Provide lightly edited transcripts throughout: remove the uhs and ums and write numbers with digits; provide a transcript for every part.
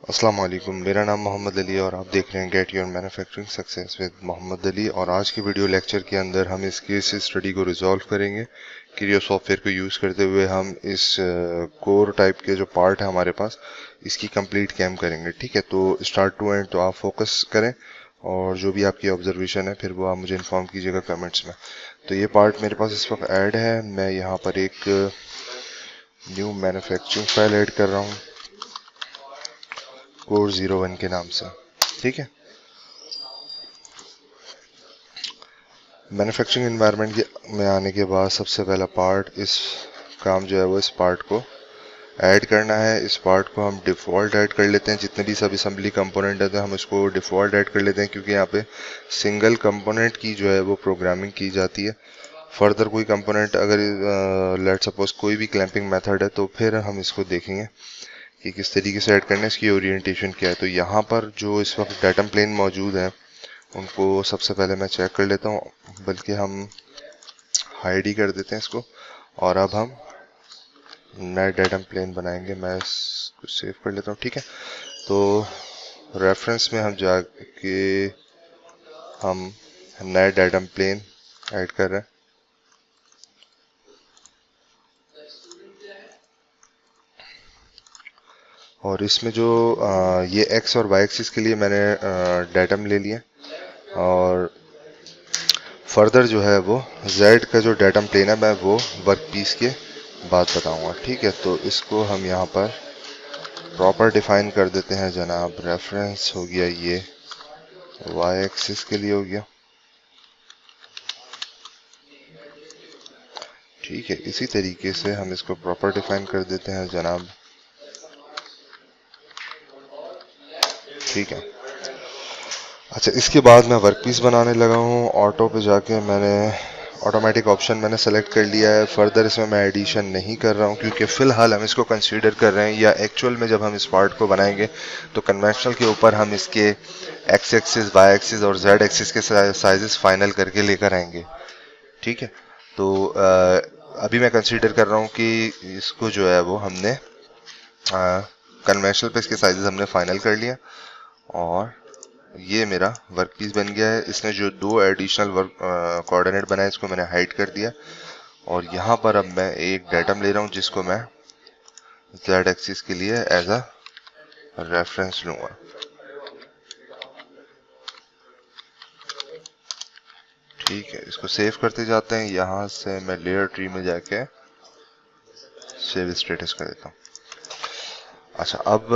अस्सलाम वालेकुम। मेरा नाम मोहम्मद अली और आप देख रहे हैं get your manufacturing success with Mohammad Ali. और आज की वीडियो लेक्चर के अंदर हम इस केस स्टडी को रिजॉल्व करेंगे। क्रियो सॉफ्टवेयर को यूज़ करते हुए हम इस कोर टाइप के जो पार्ट है हमारे पास, इसकी कंप्लीट कैम करेंगे। ठीक है, तो स्टार्ट टू एंड तो आप फोकस करें और जो भी आपकी ऑब्जर्वेशन है फिर वो आप मुझे इन्फॉर्म कीजिएगा कमेंट्स में। तो ये पार्ट मेरे पास इस वक्त ऐड है। मैं यहाँ पर एक न्यू मैन्युफैक्चरिंग फाइल ऐड कर रहा हूँ कोर 01 के नाम से। ठीक है, मैन्युफैक्चरिंग एनवायरनमेंट में आने के बाद सबसे पहला पार्ट इस काम जो है वो इस पार्ट को ऐड करना है। इस पार्ट को हम डिफ़ॉल्ट ऐड कर लेते हैं। जितने भी सब असेंबली कंपोनेंट है हम इसको डिफ़ॉल्ट ऐड कर लेते हैं, क्योंकि यहाँ पे सिंगल कंपोनेंट की जो है वो प्रोग्रामिंग की जाती है। फर्दर कोई कंपोनेंट अगर लेट सपोज कोई भी क्लैंपिंग मेथड है तो फिर हम इसको देखेंगे कि किस तरीके से ऐड करना है, इसकी ओरिएंटेशन क्या है। तो यहाँ पर जो इस वक्त डाटम प्लेन मौजूद है उनको सबसे पहले मैं चेक कर लेता हूँ, बल्कि हम हाइड ही कर देते हैं इसको। और अब हम नया डाटम प्लेन बनाएंगे। मैं इसको सेव कर लेता हूँ। ठीक है, तो रेफरेंस में हम जाके हम नया डाटम प्लेन ऐड कर रहे हैं। और इसमें जो ये एक्स और वाई एक्सिस के लिए मैंने डाटम ले लिया, और फर्दर जो है वो जेड का जो डाटम प्लेन है मैं वो वर्क पीस के बाद बताऊंगा। ठीक है, तो इसको हम यहाँ पर प्रॉपर डिफाइन कर देते हैं जनाब। रेफरेंस हो गया, ये वाई एक्सिस के लिए हो गया। ठीक है, इसी तरीके से हम इसको प्रॉपर डिफाइन कर देते हैं जनाब। ठीक है, अच्छा, इसके बाद मैं वर्कपीस बनाने लगा हूँ। ऑटो पे जाके मैंने ऑटोमेटिक ऑप्शन मैंने सेलेक्ट कर लिया है। फर्दर इसमें मैं एडिशन नहीं कर रहा हूँ, क्योंकि फ़िलहाल हम इसको कंसीडर कर रहे हैं, या एक्चुअल में जब हम इस पार्ट को बनाएंगे तो कन्वेंशनल के ऊपर हम इसके एक्स एक्सिस, वाई एक्सिस और जेड एक्सिस के साइजेस फाइनल करके लेकर आएंगे। ठीक है, तो अभी मैं कंसीडर कर रहा हूँ कि इसको जो है वो हमने कन्वेंशनल पे इसके साइजेस हमने फाइनल कर लिया, और ये मेरा वर्क पीस बन गया है। इसने जो दो एडिशनल वर्क कोऑर्डिनेट बनाए इसको मैंने हाइड कर दिया, और यहाँ पर अब मैं एक डेटम ले रहा हूँ जिसको मैं जेड एक्सिस के लिए एज अ रेफरेंस लूंगा। ठीक है, इसको सेव करते जाते हैं। यहाँ से मैं लेयर ट्री में जाके सेव स्टेटस कर देता हूँ। अच्छा, अब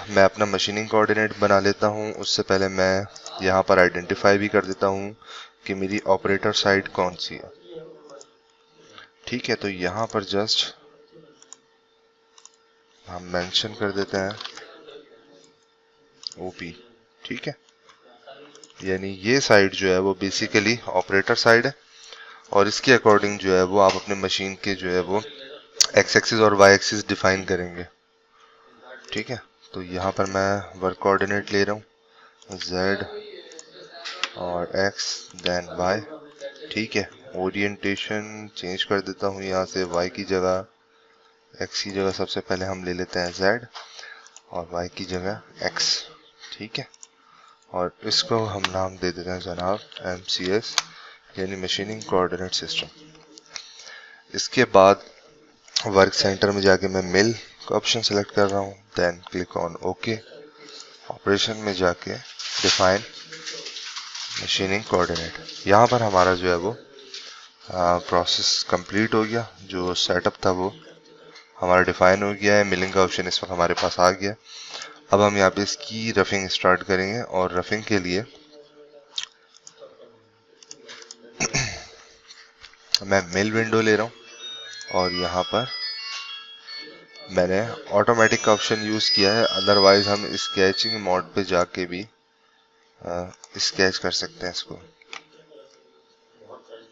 मैं अपना मशीनिंग कोऑर्डिनेट बना लेता हूँ। उससे पहले मैं यहाँ पर आइडेंटिफाई भी कर देता हूँ कि मेरी ऑपरेटर साइट कौन सी है। ठीक है, तो यहाँ पर जस्ट हम मेंशन कर देते हैं ओपी। ठीक है, यानी ये साइड जो है वो बेसिकली ऑपरेटर साइड है, और इसके अकॉर्डिंग जो है वो आप अपने मशीन के जो है वो एक्स एक्सिस और वाई एक्सिस डिफाइन करेंगे। ठीक है, तो यहाँ पर मैं वर्क कोऑर्डिनेट ले रहा हूँ, जेड और एक्स देन वाई। ठीक है, ओरिएंटेशन चेंज कर देता हूँ। यहाँ से वाई की जगह, एक्स की जगह सबसे पहले हम ले लेते हैं जेड, और वाई की जगह एक्स। ठीक है, और इसको हम नाम दे देते हैं जनाब MCS, यानी मशीनिंग कोऑर्डिनेट सिस्टम। इसके बाद वर्क सेंटर में जाके मैं मिल का ऑप्शन सेलेक्ट कर रहा हूँ, then click on okay. Operation में जाके डिफाइन मशीनिंग कोऑर्डिनेट। यहाँ पर हमारा जो है वो प्रोसेस कंप्लीट हो गया। जो सेटअप था वो हमारा डिफाइन हो गया है। मिलिंग का ऑप्शन इस वक्त हमारे पास आ गया। अब हम यहाँ पे इसकी रफिंग स्टार्ट करेंगे, और रफिंग के लिए मैं मिल विंडो ले रहा हूँ, और यहाँ पर मैंने ऑटोमेटिक का ऑप्शन यूज़ किया है। अदरवाइज हम स्केचिंग मोड पे जाके भी स्केच कर सकते हैं इसको।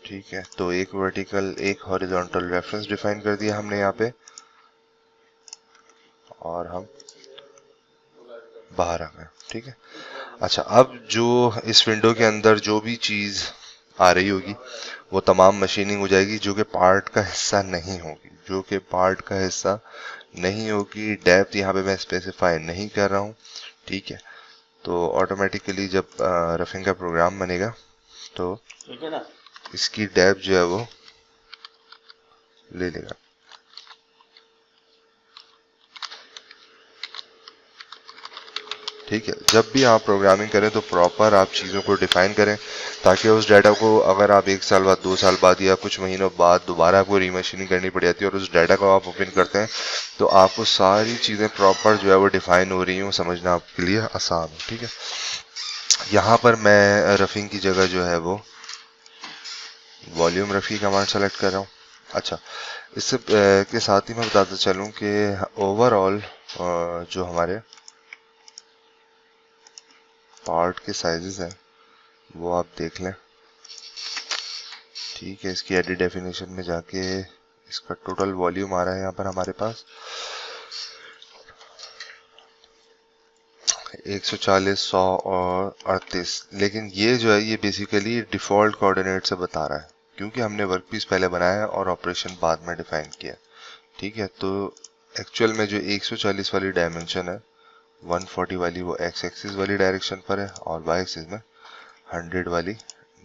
ठीक है, तो एक वर्टिकल एक हॉरिजॉन्टल रेफरेंस डिफाइन कर दिया हमने यहाँ पे, और हम बाहर आ गए। ठीक है, अच्छा, अब जो इस विंडो के अंदर जो भी चीज़ आ रही होगी वो तमाम मशीनिंग हो जाएगी जो कि पार्ट का हिस्सा नहीं होगी, डेप्थ यहाँ पे मैं स्पेसिफाई नहीं कर रहा हूँ। ठीक है, तो ऑटोमेटिकली जब रफिंग का प्रोग्राम बनेगा तो इसकी डेप्थ जो है वो ले लेगा। ठीक है, जब भी आप प्रोग्रामिंग करें तो प्रॉपर आप चीज़ों को डिफाइन करें, ताकि उस डाटा को अगर आप 1 साल बाद, 2 साल बाद या कुछ महीनों बाद दोबारा आपको रीमशीनिंग करनी पड़ जाती है और उस डाटा को आप ओपन करते हैं तो आपको सारी चीज़ें प्रॉपर जो है वो डिफाइन हो रही हूँ, समझना आपके लिए आसान हो। ठीक है, यहाँ पर मैं रफिंग की जगह जो है वो वॉल्यूम रफी कमांड सेलेक्ट कर रहा हूँ। अच्छा, इससे के साथ ही मैं बताता चलूँ कि ओवरऑल जो हमारे पार्ट के साइजेस हैं वो आप देख लें। ठीक है, इसकी एडिट डेफिनेशन में जाके इसका टोटल वॉल्यूम आ रहा है यहाँ पर हमारे पास 140, 100 और 38, लेकिन ये जो है ये बेसिकली डिफॉल्ट कोऑर्डिनेट से बता रहा है, क्योंकि हमने वर्कपीस पहले बनाया है और ऑपरेशन बाद में डिफाइन किया। ठीक है, तो एक्चुअल में जो 140 वाली डायमेंशन है 140 वाली वो एक्स एक्सिस वाली डायरेक्शन पर है और वाई एक्सिस में 100 वाली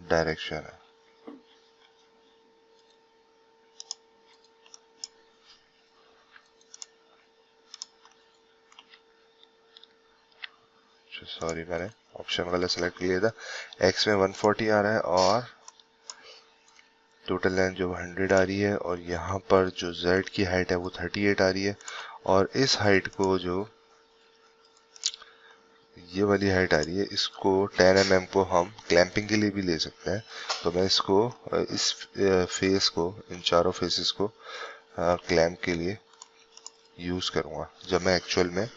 डायरेक्शन है। सॉरी, मैंने ऑप्शन वाला सेलेक्ट किया था। एक्स में 140 आ रहा है और टोटल लेंथ जो 100 आ रही है, और यहाँ पर जो z की हाइट है वो 38 आ रही है, और इस हाइट को जो ये वाली हाइट आ रही है इसको 10 mm को हम क्लैंपिंग के लिए भी ले सकते हैं। तो मैं इसको इस फेस को, इन चारों फेसेस को क्लैंप के लिए यूज करूँगा जब मैं एक्चुअल में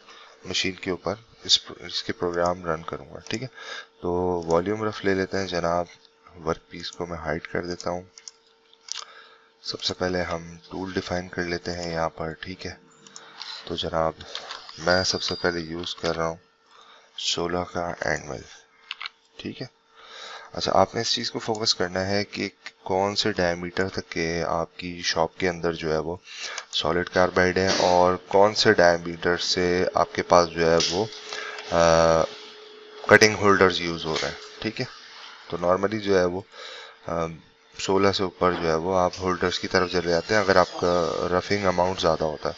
मशीन के ऊपर इसके प्रोग्राम रन करूँगा। ठीक है, तो वॉल्यूम रफ ले लेते हैं जनाब। वर्कपीस को मैं हाइड कर देता हूँ। सबसे पहले हम टूल डिफाइन कर लेते हैं यहाँ पर। ठीक है, तो जनाब मैं सबसे पहले यूज़ कर रहा हूँ 16 का एंगल। ठीक है, अच्छा, आपने इस चीज़ को फोकस करना है कि कौन से डायमीटर तक के आपकी शॉप के अंदर जो है वो सॉलिड कार्बाइड है और कौन से डायमीटर से आपके पास जो है वो कटिंग होल्डर्स यूज़ हो रहे हैं। ठीक है, तो नॉर्मली जो है वो 16 से ऊपर जो है वो आप होल्डर्स की तरफ चले जाते हैं अगर आपका रफिंग अमाउंट ज़्यादा होता है।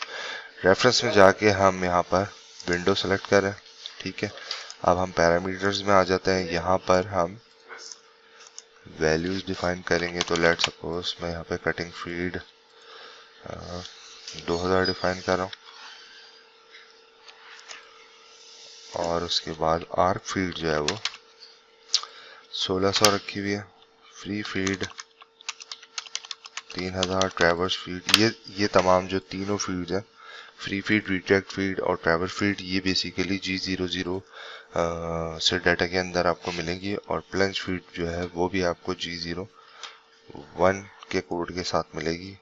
रेफरेंस में जाके हम यहाँ पर विंडो सेलेक्ट करें। ठीक है, अब हम पैरामीटर्स में आ जाते हैं। यहाँ पर हम वैल्यूज डिफाइन करेंगे, तो लेट सपोज मैं यहाँ पे कटिंग फीड 2000 डिफाइन कर रहा हूँ, और उसके बाद आर्क फीड जो है वो 1600 रखी हुई है, फ्री फीड 3000, ट्रैवर्स फीड ये तमाम जो तीनों फीड्स हैं, फ्री फीड, रिट्रैक्ट फीड और ट्रैवर्स फीड, ये बेसिकली G00 से डाटा के अंदर आपको मिलेंगी, और प्लंज फीड जो है वो भी आपको G01 के कोड के साथ मिलेगी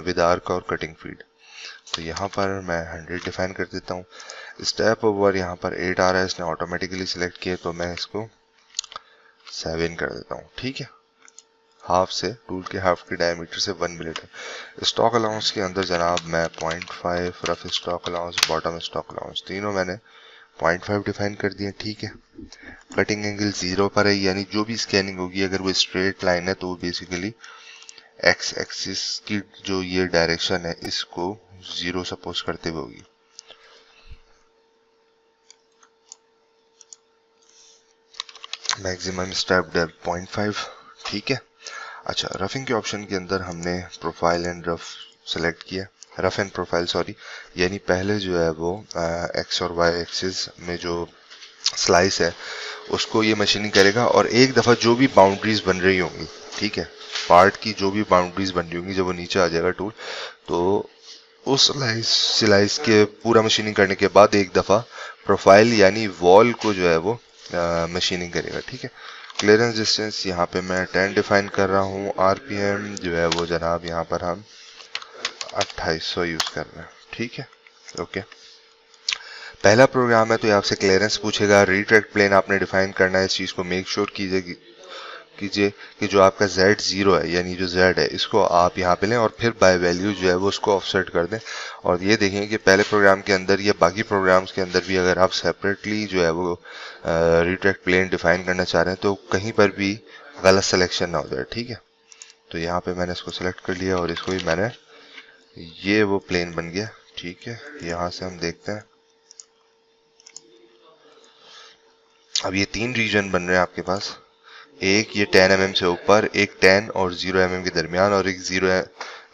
विद आर्क और कटिंग फीड। तो यहाँ पर मैं 100 डिफाइन कर देता हूँ। स्टेप ओवर यहाँ पर 8 आ रहा है, इसने ऑटोमेटिकली सिलेक्ट किया, तो मैं इसको 7 कर देता हूँ। ठीक है, हाफ से टूल के हाफ के डायमीटर से 1 मिलीमीटर। स्टॉक अलाउंस के अंदर जनाब मैं 0.5, rough stock allowance, bottom stock allowance, तीनों मैंने 0.5 डिफाइन कर दिए। ठीक है, कटिंग एंगल 0 पर है, यानी जो भी स्कैनिंग होगी अगर वो स्ट्रेट लाइन है तो वो बेसिकली एक्स एक्सिस की जो ये डायरेक्शन है इसको 0 सपोज करते हुए होगी। Maximum step depth 0.5। ठीक है, अच्छा, रफिंग के ऑप्शन के अंदर हमने प्रोफाइल एंड रफ सेलेक्ट किया, रफ एंड प्रोफाइल सॉरी, यानी पहले जो है वो एक्स और वाई एक्सिस में जो स्लाइस है उसको ये मशीनिंग करेगा, और एक दफ़ा जो भी बाउंड्रीज बन रही होंगी, ठीक है, पार्ट की जो भी बाउंड्रीज बन रही होंगी जब वो नीचे आ जाएगा टूल, तो उस स्लाइस के पूरा मशीनिंग करने के बाद एक दफ़ा प्रोफाइल यानी वॉल को जो है वो मशीनिंग करेगा। ठीक है, क्लियरेंस डिस्टेंस यहाँ पे मैं 10 डिफाइन कर रहा हूँ। आरपीएम जो है वो जनाब यहाँ पर हम 2800 यूज कर रहे हैं। ठीक है, ओके, पहला प्रोग्राम है तो ये आपसे क्लियरेंस पूछेगा। रिट्रैक्ट प्लेन आपने डिफाइन करना है, इस चीज को मेक श्योर कीजिए कीजिए कि जो आपका Z0 है यानी जो Z है इसको आप यहाँ पे लें और फिर बाय वैल्यू जो है वो उसको ऑफसेट कर दें। और ये देखें कि पहले प्रोग्राम के अंदर या बाकी प्रोग्राम्स के अंदर भी अगर आप सेपरेटली जो है वो रिट्रैक्ट प्लेन डिफाइन करना चाह रहे हैं तो कहीं पर भी गलत सिलेक्शन ना हो जाए। ठीक है, तो यहाँ पे मैंने इसको सिलेक्ट कर लिया और इसको भी मैंने, ये वो प्लेन बन गया। ठीक है, यहाँ से हम देखते हैं अब ये 3 रीजन बन रहे हैं आपके पास, एक ये 10 mm से ऊपर, एक 10 और 0 mm के दरमियान और एक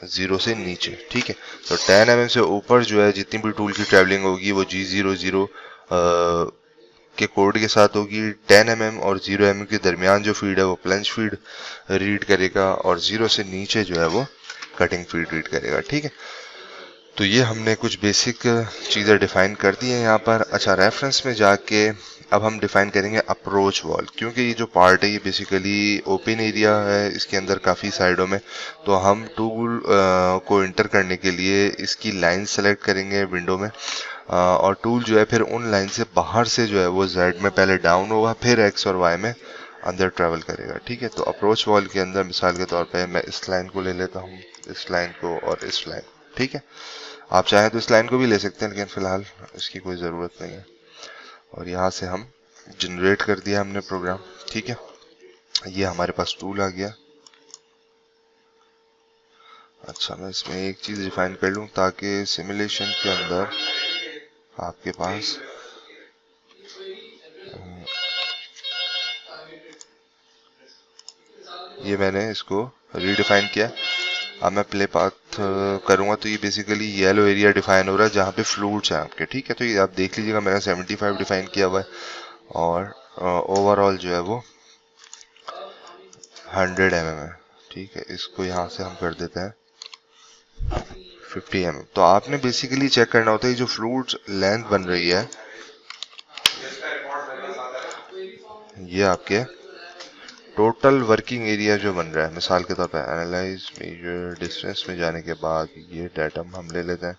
0 से नीचे। ठीक है, तो 10 mm से ऊपर जो है जितनी भी टूल की ट्रैवलिंग होगी वो G00 के कोड के साथ होगी। 10 mm और 0 mm के दरमियान जो फीड है वो प्लंज फीड रीड करेगा और 0 से नीचे जो है वो कटिंग फीड रीड करेगा। ठीक है, तो ये हमने कुछ बेसिक चीज़ें डिफाइन कर दी हैं यहाँ पर। अच्छा, रेफरेंस में जाके अब हम डिफाइन करेंगे अप्रोच वॉल, क्योंकि ये जो पार्ट है ये बेसिकली ओपन एरिया है, इसके अंदर काफ़ी साइडों में, तो हम टूल को इंटर करने के लिए इसकी लाइन सेलेक्ट करेंगे विंडो में और टूल जो है फिर उन लाइन से बाहर से जो है वो Z में पहले डाउन होगा फिर X और Y में अंदर ट्रेवल करेगा। ठीक है, तो अप्रोच वॉल के अंदर मिसाल के तौर पे मैं इस लाइन को ले लेता हूँ, इस लाइन को और इस लाइन। ठीक है, आप चाहें तो इस लाइन को भी ले सकते हैं लेकिन फिलहाल इसकी कोई ज़रूरत नहीं है। और यहाँ से हम जनरेट कर दिया हमने प्रोग्राम। ठीक है, ये हमारे पास टूल आ गया। अच्छा, मैं इसमें एक चीज़ डिफाइन कर लूँ ताकि सिमुलेशन के अंदर आपके पास ये मैंने इसको रीडिफाइन किया। अब मैं प्ले पाथ करूँगा तो ये बेसिकली येलो एरिया डिफाइन हो रहा है जहाँ पे फ्लूट्स हैं आपके। ठीक है, तो ये आप देख लीजिएगा मैंने 75 डिफाइन किया हुआ है और ओवरऑल जो है वो 100 mm है। ठीक है, इसको यहाँ से हम कर देते हैं 50 mm। तो आपने बेसिकली चेक करना होता है जो फ्लूट्स लेंथ बन रही है ये आपके टोटल वर्किंग एरिया जो बन रहा है। मिसाल के तौर पर एनालाइज मेजर डिस्टेंस में जाने के बाद ये डाटम हम ले लेते हैं।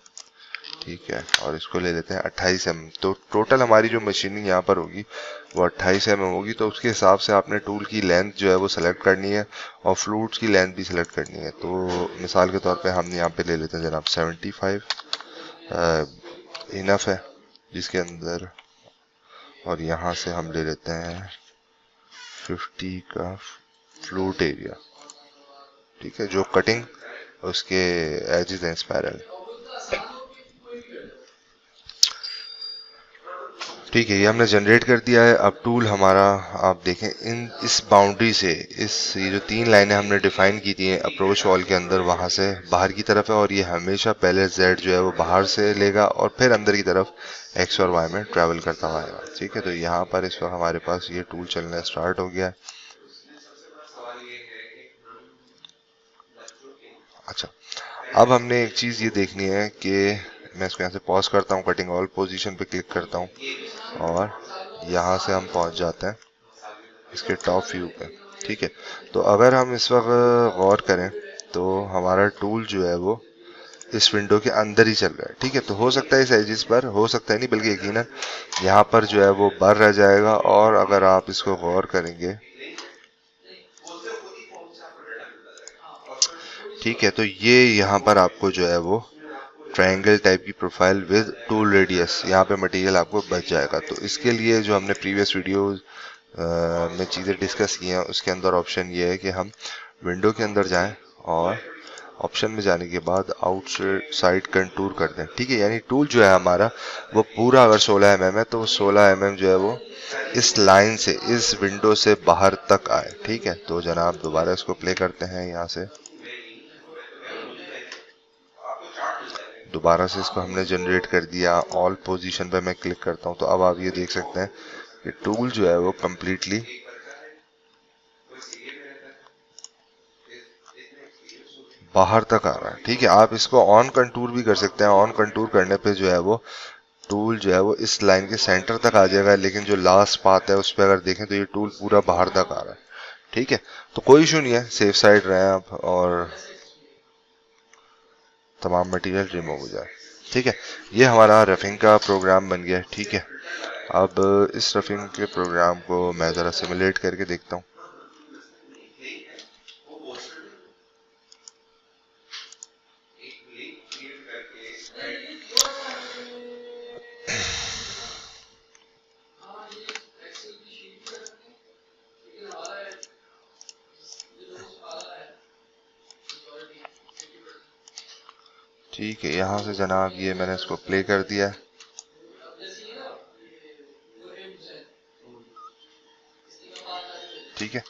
ठीक है, और इसको ले लेते हैं 28 mm। तो टोटल हमारी जो मशीनिंग यहाँ पर होगी वो 28 mm होगी। तो उसके हिसाब से आपने टूल की लेंथ जो है वो सेलेक्ट करनी है और फ्लूट्स की लेंथ भी सिलेक्ट करनी है। तो मिसाल के तौर पे हम यहाँ पे ले लेते हैं जनाब 75 इनफ है जिसके अंदर, और यहाँ से हम ले लेते हैं 50 का फ्लूट एरिया। ठीक है, जो कटिंग उसके एजेस हैं स्पाइरल। ठीक है, ये हमने जनरेट कर दिया है। अब टूल हमारा आप देखें इस बाउंड्री से ये जो 3 लाइनें हमने डिफाइन की थी अप्रोच वॉल के अंदर वहां से बाहर की तरफ है और ये हमेशा पहले Z जो है वो बाहर से लेगा और फिर अंदर की तरफ X और Y में ट्रेवल करता हुआ आएगा। ठीक है, तो यहाँ पर इस वक्त हमारे पास ये टूल चलना स्टार्ट हो गया है। अच्छा, अब हमने एक चीज़ ये देखनी है कि मैं इसको यहाँ से पॉज करता हूँ, कटिंग ऑल पोजीशन पे क्लिक करता हूँ और यहाँ से हम पहुँच जाते हैं इसके टॉप व्यू पे। ठीक है, तो अगर हम इस वक्त गौर करें तो हमारा टूल जो है वो इस विंडो के अंदर ही चल रहा है। ठीक है, तो हो सकता है इस एजिस पर, हो सकता है नहीं बल्कि यकीनन यहाँ पर जो है वो बर रह जाएगा। और अगर आप इसको गौर करेंगे, ठीक है, तो ये यहाँ पर आपको जो है वो ट्रायंगल टाइप की प्रोफाइल विद टूल रेडियस यहाँ पे मटेरियल आपको बच जाएगा। तो इसके लिए जो हमने प्रीवियस वीडियोस में चीज़ें डिस्कस की हैं उसके अंदर ऑप्शन ये है कि हम विंडो के अंदर जाएं और ऑप्शन में जाने के बाद आउटसाइड कंटूर कर दें। ठीक है, यानी टूल जो है हमारा वो पूरा अगर 16 mm है तो 16 mm जो है वो इस लाइन से इस विंडो से बाहर तक आए। ठीक है, तो जनाब दोबारा इसको प्ले करते हैं यहाँ से, दोबारा से इसको हमने जनरेट कर दिया। ऑल पोजीशन पे मैं क्लिक करता हूँ तो अब आप ये देख सकते हैं कि टूल जो है वो कम्प्लीटली बाहर तक आ रहा है। ठीक है, आप इसको ऑन कंटूर भी कर सकते हैं। ऑन कंटूर करने पे जो है वो टूल जो है वो इस लाइन के सेंटर तक आ जाएगा, लेकिन जो लास्ट पाथ है उस पर अगर देखें तो ये टूल पूरा बाहर तक आ रहा है। ठीक है, तो कोई इशू नहीं है, सेफ साइड रहें आप और तमाम मटेरियल रिमूव हो जाए। ठीक है, ये हमारा रफिंग का प्रोग्राम बन गया है। ठीक है, अब इस रफिंग के प्रोग्राम को मैं ज़रा सिमुलेट करके देखता हूँ। ठीक है, यहाँ से जनाब ये मैंने इसको प्ले कर दिया है। ठीक है,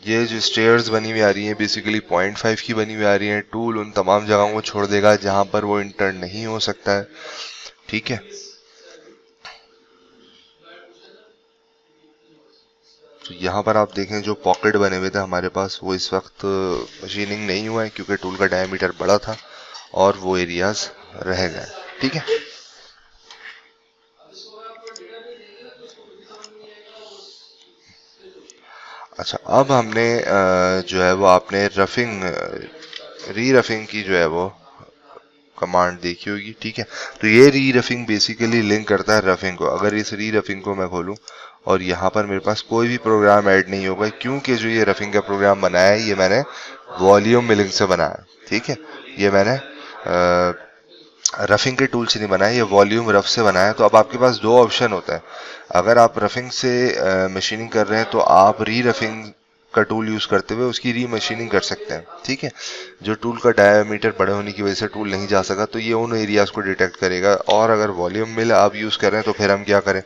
ये जो स्टेयर्स बनी हुई आ रही हैं बेसिकली 0.5 की बनी हुई आ रही हैं। टूल उन तमाम जगहों को छोड़ देगा जहां पर वो इंटर नहीं हो सकता है। ठीक है, तो यहाँ पर आप देखें जो पॉकेट बने हुए थे हमारे पास वो इस वक्त मशीनिंग नहीं हुआ है क्योंकि टूल का डायमीटर बड़ा था और वो एरियाज रह गए। ठीक है, अच्छा अब हमने जो है वो आपने रफिंग री रफिंग की जो है वो कमांड देखी होगी। ठीक है, तो ये री रफिंग बेसिकली लिंक करता है रफिंग को। अगर इस री रफिंग को मैं खोलूं और यहाँ पर मेरे पास कोई भी प्रोग्राम ऐड नहीं होगा क्योंकि जो ये रफिंग का प्रोग्राम बनाया है ये मैंने वॉल्यूम मिलिंग से बनाया। ठीक है, ये मैंने रफिंग के टूल से नहीं बनाया, ये वॉल्यूम रफ से बनाया। तो अब आपके पास दो ऑप्शन होता है। अगर आप रफिंग से मशीनिंग कर रहे हैं तो आप री रफिंग का टूल यूज करते हुए उसकी री मशीनिंग कर सकते हैं। ठीक है, जो टूल का डायमीटर बड़े होने की वजह से टूल नहीं जा सका तो ये उन एरियाज को डिटेक्ट करेगा। और अगर वॉल्यूम मिल आप यूज कर रहे हैं तो फिर हम क्या करें,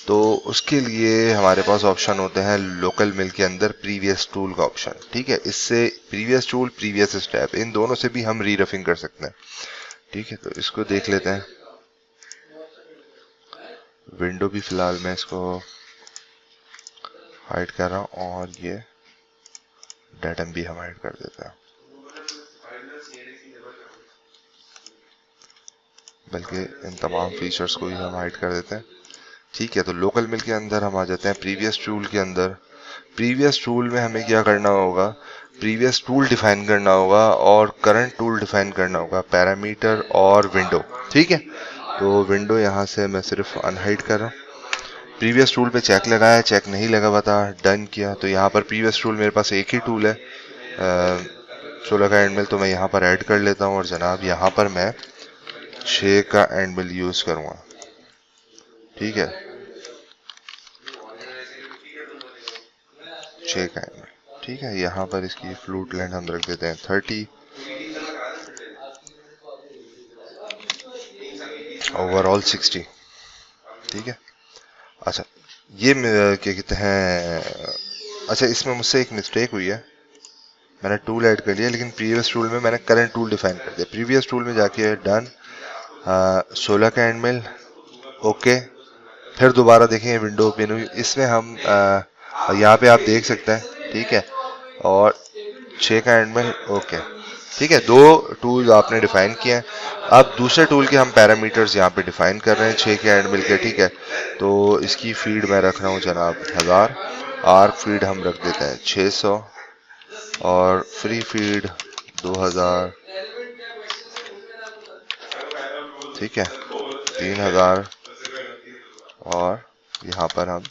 तो उसके लिए हमारे पास ऑप्शन होते हैं लोकल मिल के अंदर प्रीवियस टूल का ऑप्शन। ठीक है, इससे previous tool previous step in दोनों से भी हम री रफिंग कर सकते हैं। ठीक है, तो इसको देख लेते हैं। विंडो भी फिलहाल मैं इसको हाइड कर रहा हूं और ये डेटम भी हम हाइड कर देते हैं, बल्कि इन तमाम फीचर्स को भी हम हाइड कर देते हैं। ठीक है, तो लोकल मिल के अंदर हम आ जाते हैं प्रीवियस टूल के अंदर। प्रीवियस टूल में हमें क्या करना होगा, प्रीवियस टूल डिफाइन करना होगा और करंट टूल डिफाइन करना होगा, पैरामीटर और विंडो। ठीक है, तो विंडो यहाँ से मैं सिर्फ अनहाइड कर रहा हूँ। प्रीवियस टूल पे चेक लगाया, चेक नहीं लगा हुआ था, डन किया। तो यहाँ पर प्रीवियस टूल मेरे पास एक ही टूल है 16 का एंड मिल, तो मैं यहाँ पर ऐड कर लेता हूँ और जनाब यहाँ पर मैं 6 का एंड मिल यूज करूँगा। ठीक है, 6 का एंड मिल। ठीक है, यहाँ पर इसकी फ्लूट लेंथ हम रख देते हैं 30, ओवरऑल 60। ठीक है, अच्छा ये क्या कहते हैं, अच्छा इसमें मुझसे एक मिस्टेक हुई है, मैंने टूल ऐड कर लिया लेकिन प्रीवियस टूल में मैंने करंट टूल डिफाइन कर दिया। प्रीवियस टूल में जाके डन, 16 का एंड मिल, ओके। फिर दोबारा देखें विंडो ओपन हुई, इसमें हम यहाँ पे आप देख सकते हैं। ठीक है, और 6 का एंड मिल, ओके। ठीक है, दो टूल आपने डिफाइन किए हैं। अब दूसरे टूल के हम पैरामीटर्स यहाँ पे डिफाइन कर रहे हैं 6 के एंड मिल के। ठीक है, तो इसकी फीड मैं रख रहा हूँ जनाब 1000, आर्क फीड हम रख देते हैं 600 और फ्री फीड 2000। ठीक है, 3000 और यहाँ पर हम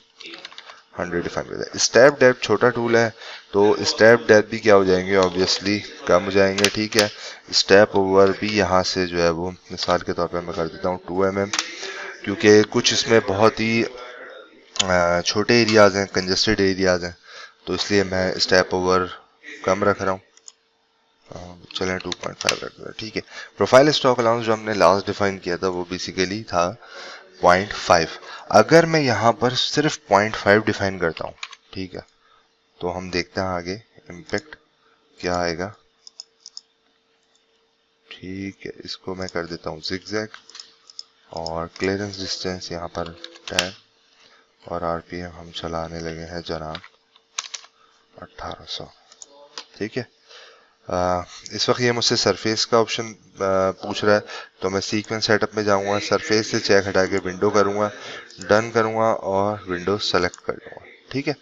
100 डिफाइन कर दें। स्टेप डेप्थ छोटा टूल है तो स्टेप डेप्थ भी क्या हो जाएंगे, ऑब्वियसली कम हो जाएंगे। ठीक है, स्टेप ओवर भी यहाँ से जो है वो मिसाल के तौर पे मैं कर देता हूँ 2 mm, क्योंकि कुछ इसमें बहुत ही छोटे एरियाज हैं, कंजेस्टेड एरियाज हैं, तो इसलिए मैं स्टेप ओवर कम रख रहा हूँ। चलें 2.5 रख दें। ठीक है, प्रोफाइल स्टॉक अलाउंस जो हमने लास्ट डिफाइन किया था वो बेसिकली था 0.5। अगर मैं यहाँ पर सिर्फ 0.5 डिफाइन करता हूँ, ठीक है, तो हम देखते हैं आगे इम्पैक्ट क्या आएगा। ठीक है, इसको मैं कर देता हूँ zigzag और क्लियरेंस डिस्टेंस यहाँ पर 10 और आरपीएम हम चलाने लगे हैं जनाब 1800। ठीक है, इस वक्त ये मुझसे सरफेस का ऑप्शन पूछ रहा है, तो मैं सीक्वेंस सेटअप में जाऊंगा, सरफेस से चेक हटा के विंडो करूंगा, डन करूंगा और विंडो सेलेक्ट कर लूंगा। ठीक है,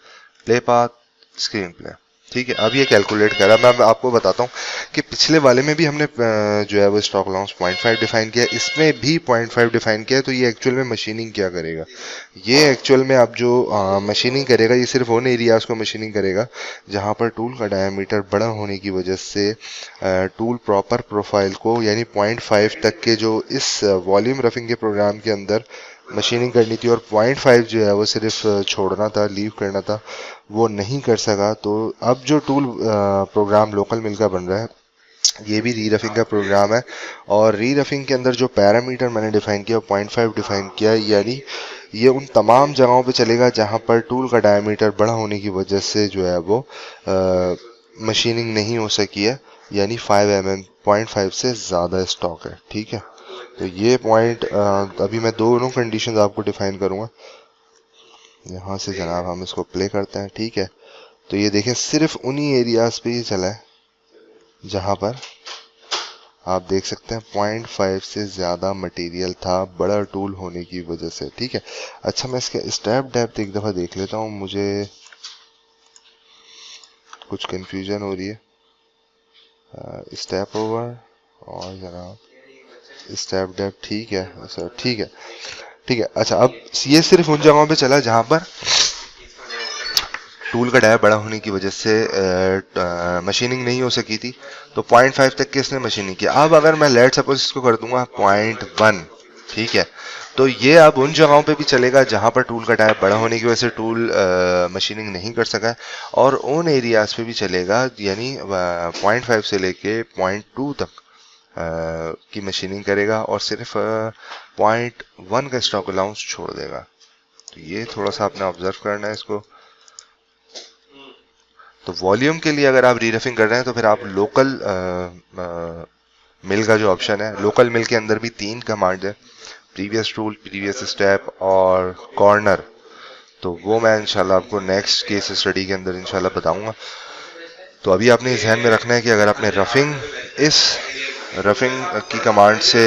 प्ले पाथ, स्क्रीन प्ले। ठीक है, अब ये कैलकुलेट करा। मैं आपको बताता हूँ कि पिछले वाले में भी हमने जो है वो स्टॉक अलाउंस 0.5 डिफाइन किया, इसमें भी 0.5 डिफाइन किया। तो ये एक्चुअल में मशीनिंग क्या करेगा, ये एक्चुअल में अब जो मशीनिंग करेगा ये सिर्फ उन एरियाज को मशीनिंग करेगा जहां पर टूल का डायमीटर बड़ा होने की वजह से टूल प्रॉपर प्रोफाइल को यानी 0.5 तक के जो इस वॉल्यूम रफिंग के प्रोग्राम के अंदर मशीनिंग करनी थी और 0.5 जो है वो सिर्फ छोड़ना था, लीव करना था, वो नहीं कर सका। तो अब जो टूल प्रोग्राम लोकल मिल का बन रहा है ये भी रीरफिंग का प्रोग्राम है। और रीरफिंग के अंदर जो पैरामीटर मैंने डिफाइन किया 0.5 डिफाइन किया, यानी ये उन तमाम जगहों पे चलेगा जहां पर टूल का डायमीटर बड़ा होने की वजह से जो है वो मशीनिंग नहीं हो सकी है, यानी 5 mm 0.5 से ज़्यादा स्टॉक है। ठीक है, तो ये पॉइंट अभी मैं दोनों कंडीशंस आपको डिफाइन करूंगा। यहाँ से जनाब हम इसको प्ले करते हैं। ठीक है, तो ये देखें सिर्फ उन्हीं एरियाज पे ही चला है जहां पर आप देख सकते हैं 0.5 से ज़्यादा मटेरियल था बड़ा टूल होने की वजह से। ठीक है, अच्छा मैं इसका स्टेप डेप्थ एक दफ़ा देख लेता हूँ, मुझे कुछ कंफ्यूजन हो रही है। स्टेप ओवर और जनाब स्टेप डेप्थ ठीक है सर, ठीक है ठीक है। अच्छा, अब ये सिर्फ उन जगहों पे चला जहां पर टूल का डाया बड़ा होने की वजह से मशीनिंग नहीं हो सकी थी, तो 0.5 तक के इसने मशीनिंग किया। अब अगर मैं लेट सपोज इसको कर दूंगा 0.1, ठीक है, तो ये अब उन जगहों पे भी चलेगा जहां पर टूल का डाया बड़ा होने की वजह से टूल मशीनिंग नहीं कर सका है, और उन एरियाज पे भी चलेगा, यानी 0.5 से लेके 0.2 तक की मशीनिंग करेगा और सिर्फ 0.1 का स्टॉक अलाउंस छोड़ देगा। तो ये थोड़ा सा आपने ऑब्जर्व करना है इसको। तो वॉल्यूम के लिए अगर आप रीरफिंग कर रहे हैं तो फिर आप लोकल मिल का जो ऑप्शन है, लोकल मिल के अंदर भी 3 कमांड है, प्रीवियस टूल, प्रीवियस स्टेप और कॉर्नर। तो वो मैं इंशाल्लाह आपको नेक्स्ट केस स्टडी के अंदर इंशाल्लाह बताऊंगा। तो अभी आपने ध्यान में रखना है कि अगर आपने रफिंग की कमांड से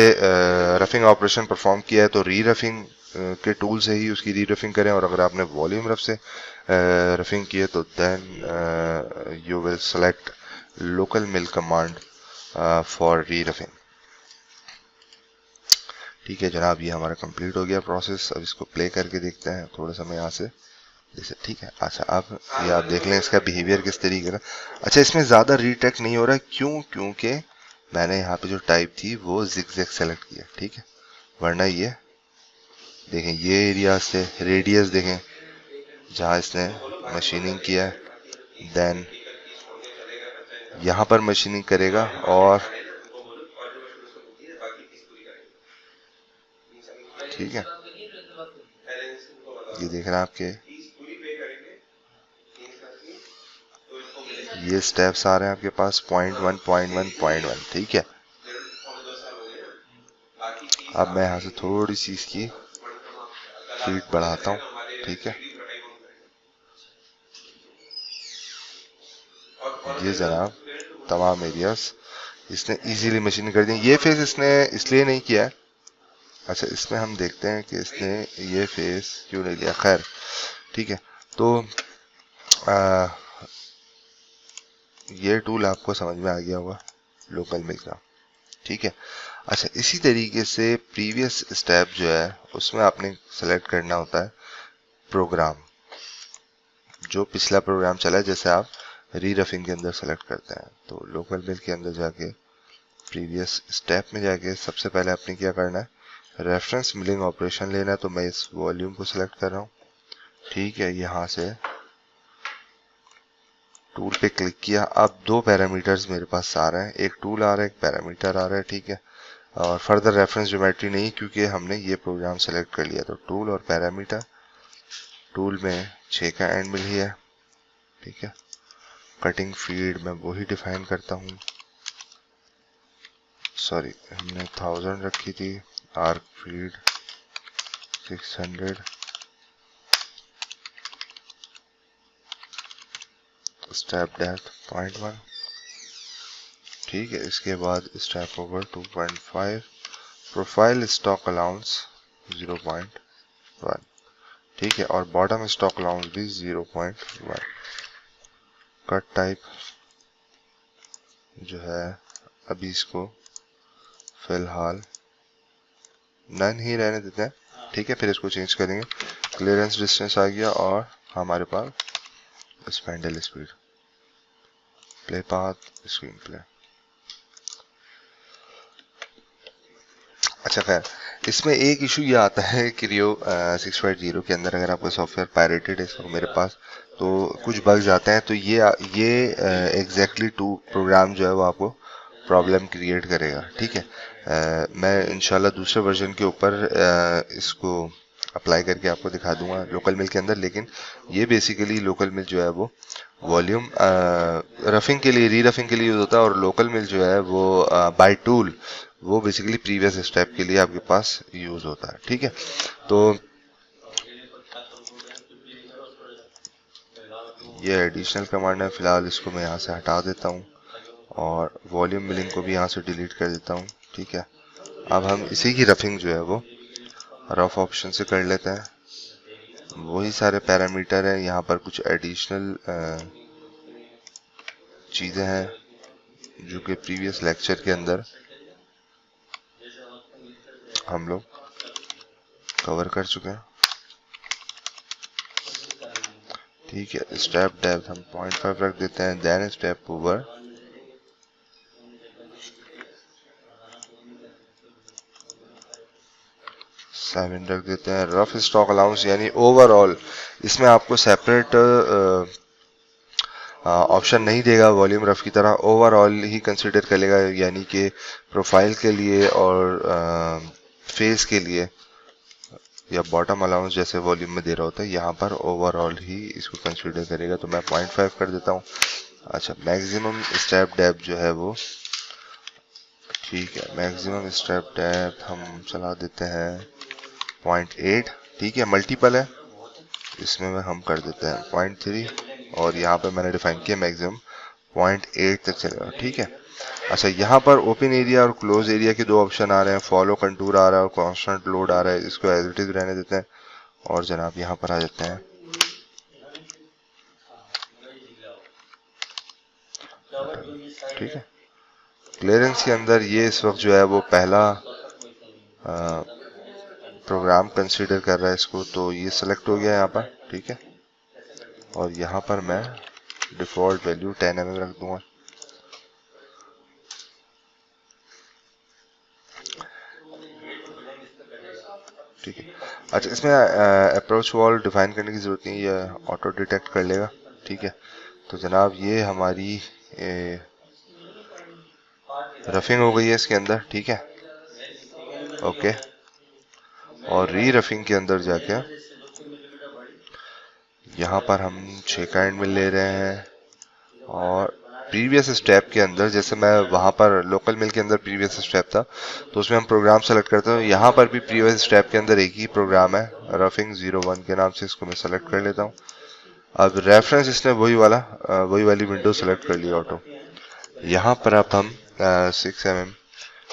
रफिंग ऑपरेशन परफॉर्म किया है तो री रफिंग के टूल से ही उसकी री रफिंग करें, और अगर आपने वॉल्यूम रफ से रफिंग की है तो then you will select local mill command for re roughing. ठीक है जनाब, ये हमारा कंप्लीट हो गया प्रोसेस। अब इसको प्ले करके देखते हैं थोड़ा सा मैं यहाँ से जैसे। ठीक है, अच्छा अब ये आप देख लें इसका बिहेवियर किस तरीके का। अच्छा, इसमें ज़्यादा रीटेक नहीं हो रहा है, क्यों? क्योंकि मैंने यहाँ पे जो टाइप थी वो जिगजैग सेलेक्ट किया। ठीक है, वरना ये देखें ये एरिया से रेडियस देखें जहाँ इसने मशीनिंग किया है, देन यहाँ पर मशीनिंग करेगा और ठीक है, ये देख रहे हैं आपके ये स्टेप्स आ रहे हैं आपके पास 0.1 0.1 0.1। ठीक है, अब मैं यहाँ से थोड़ी सी इसकी स्पीड बढ़ाता हूँ। ठीक है, ये जनाब तमाम एरियाज इसने इजीली मशीनिंग कर दी। ये फेस इसने इसलिए नहीं किया है। अच्छा, इसमें हम देखते हैं कि इसने ये फेस क्यों नहीं लिया। खैर ठीक है, तो ये टूल आपको समझ में आ गया होगा लोकल मिल का। ठीक है, अच्छा इसी तरीके से प्रीवियस स्टेप जो है उसमें आपने सेलेक्ट करना होता है प्रोग्राम, जो पिछला प्रोग्राम चला है, जैसे आप री रफिंग के अंदर सेलेक्ट करते हैं। तो लोकल मिल के अंदर जाके प्रीवियस स्टेप में जाके सबसे पहले आपने क्या करना है, रेफरेंस मिलिंग ऑपरेशन लेना है। तो मैं इस वॉल्यूम को सिलेक्ट कर रहा हूँ। ठीक है, यहाँ से टूल पे क्लिक किया। अब 2 पैरामीटर्स मेरे पास आ रहे हैं, एक टूल आ रहा है, एक पैरामीटर आ रहा है। ठीक है, और फर्दर रेफरेंस ज्योमेट्री नहीं क्योंकि हमने ये प्रोग्राम सेलेक्ट कर लिया। तो टूल और पैरामीटर, टूल में 6 का एंड मिल ही है। ठीक है, कटिंग फीड मैं वही डिफाइन करता हूँ, सॉरी हमने 1000 रखी थी, आर्क फीड 600, स्टेप डेप्थ 0.1। ठीक है, इसके बाद step over 2.5, profile stock allowance 0.1। ठीक है, और बॉटम स्टॉक अलाउंस भी 0.1। कट टाइप जो है अभी इसको फिलहाल नन ही रहने देते हैं। ठीक है, फिर इसको चेंज करेंगे। क्लियरेंस डिस्टेंस आ गया और हमारे पास spindle speed, play path, screen play. अच्छा खैर, इसमें एक इशू ये आता है कि रियो 6.0 के अंदर अगर आपका सॉफ्टवेयर पायरेटेड है मेरे पास, तो कुछ बग्स आते हैं। तो ये एग्जैक्टली टू प्रोग्राम जो है वो आपको प्रॉब्लम क्रिएट करेगा। ठीक है, मैं इंशाल्लाह दूसरे वर्जन के ऊपर इसको अप्लाई करके आपको दिखा दूंगा लोकल मिल के अंदर। लेकिन ये बेसिकली लोकल मिल जो है वो वॉल्यूम रफिंग के लिए, री रफिंग के लिए यूज होता है, और लोकल मिल जो है वो बाय टूल वो बेसिकली प्रीवियस स्टेप के लिए आपके पास यूज होता है। ठीक है, तो ये एडिशनल कमांड है, फिलहाल इसको मैं यहाँ से हटा देता हूँ और वॉल्यूम मिलिंग को भी यहाँ से डिलीट कर देता हूँ। ठीक है, अब हम इसी की रफिंग जो है वो रफ ऑप्शन से कर लेते हैं। वही सारे पैरामीटर हैं, यहाँ पर कुछ एडिशनल चीज़ें हैं जो कि प्रीवियस लेक्चर के अंदर हम लोग कवर कर चुके हैं। ठीक है, स्टेप डेप्थ हम 0.5 रख देते हैं, देन स्टेप ओवर 7 रख देते हैं। रफ स्टॉक अलाउंस यानी ओवरऑल इसमें आपको सेपरेट ऑप्शन नहीं देगा वॉल्यूम रफ की तरह, ओवरऑल ही कंसिडर कर लेगा, यानी कि प्रोफाइल के लिए और फेस के लिए या बॉटम अलाउंस जैसे वॉल्यूम में दे रहा होता है, यहाँ पर ओवरऑल ही इसको कंसिडर करेगा। तो मैं 0.5 कर देता हूँ। अच्छा, मैक्सिमम स्टेप डेप्थ जो है वो, ठीक है, मैक्सिमम स्टेप डेप्थ हम चला देते हैं 0.8। ठीक है, मल्टीपल है, इसमें हम कर देते हैं 0.3 और यहाँ पे मैंने डिफाइन किया मैक्सिमम 0.8 तक चलेगा। ठीक है, अच्छा, यहाँ पर ओपन एरिया और क्लोज एरिया के दो ऑप्शन आ रहे हैं, फॉलो कंटूर आ रहा है और कांस्टेंट लोड आ रहा है। इसको एज इट इज रहने देते हैं और जनाब यहाँ पर आ जाते हैं। ठीक है, क्लियरेंस के अंदर ये इस वक्त जो है वो पहला प्रोग्राम कंसीडर कर रहा है इसको, तो ये सिलेक्ट हो गया यहाँ पर। ठीक है, और यहाँ पर मैं डिफॉल्ट वैल्यू 10 mm रख दूंगा। ठीक है, अच्छा, इसमें अप्रोच वॉल डिफाइन करने की जरूरत नहीं, ये ऑटो डिटेक्ट कर लेगा। ठीक है, तो जनाब ये हमारी रफिंग हो गई है इसके अंदर। ठीक है, ओके, और री रफिंग के अंदर जाके यहाँ पर हम 6 का एंड मिल ले रहे हैं, और प्रीवियस स्टेप के अंदर जैसे मैं वहां पर लोकल मिल के अंदर प्रीवियस स्टेप था तो उसमें हम प्रोग्राम सेलेक्ट करते हैं। यहाँ पर भी प्रीवियस स्टेप के अंदर एक ही प्रोग्राम है, रफिंग 01 के नाम से, इसको मैं सेलेक्ट कर लेता हूँ। अब रेफरेंस इसने वही वाली विंडो सेलेक्ट कर ली ऑटो। यहाँ पर अब हम 6 mm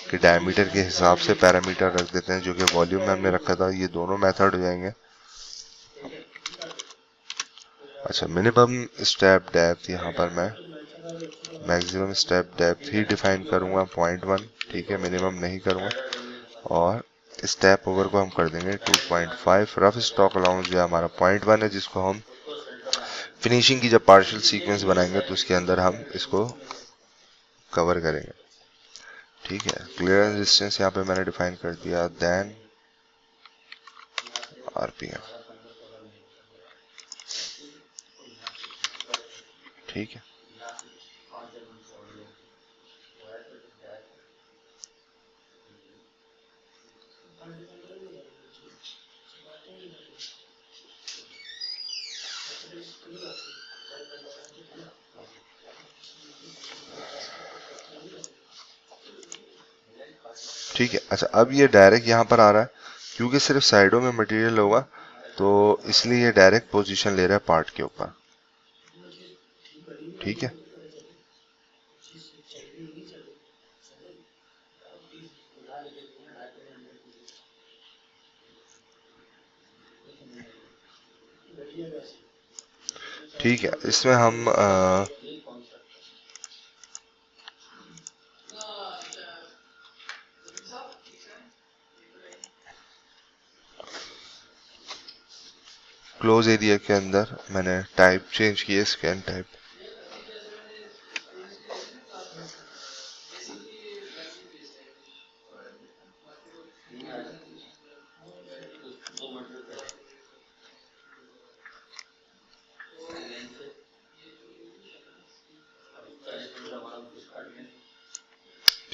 के डायमीटर के हिसाब से पैरामीटर रख देते हैं जो कि वॉल्यूम में हमने रखा था। ये दोनों मेथड हो जाएंगे। अच्छा, मिनिमम स्टेप डेप्थ यहाँ पर मैं मैक्सिमम स्टेप डेप्थ ही डिफाइन करूंगा 0.1। ठीक है, मिनिमम नहीं करूंगा, और स्टेप ओवर को हम कर देंगे 2.5। रफ स्टॉक अलाउंस जो है हमारा 0.1 है, जिसको हम फिनिशिंग की जब पार्शियल सीक्वेंस बनाएंगे तो उसके अंदर हम इसको कवर करेंगे। ठीक है, क्लियरेंस डिस्टेंस यहाँ पे मैंने डिफाइन कर दिया, देन आरपीएम। ठीक है, ठीक है। अच्छा, अब ये डायरेक्ट यहाँ पर आ रहा है क्योंकि सिर्फ साइडों में मटेरियल होगा, तो इसलिए ये डायरेक्ट पोजीशन ले रहा है पार्ट के ऊपर। ठीक है, ठीक है, इसमें हम क्लोज एरिया के अंदर मैंने टाइप चेंज किया, स्कैन टाइप।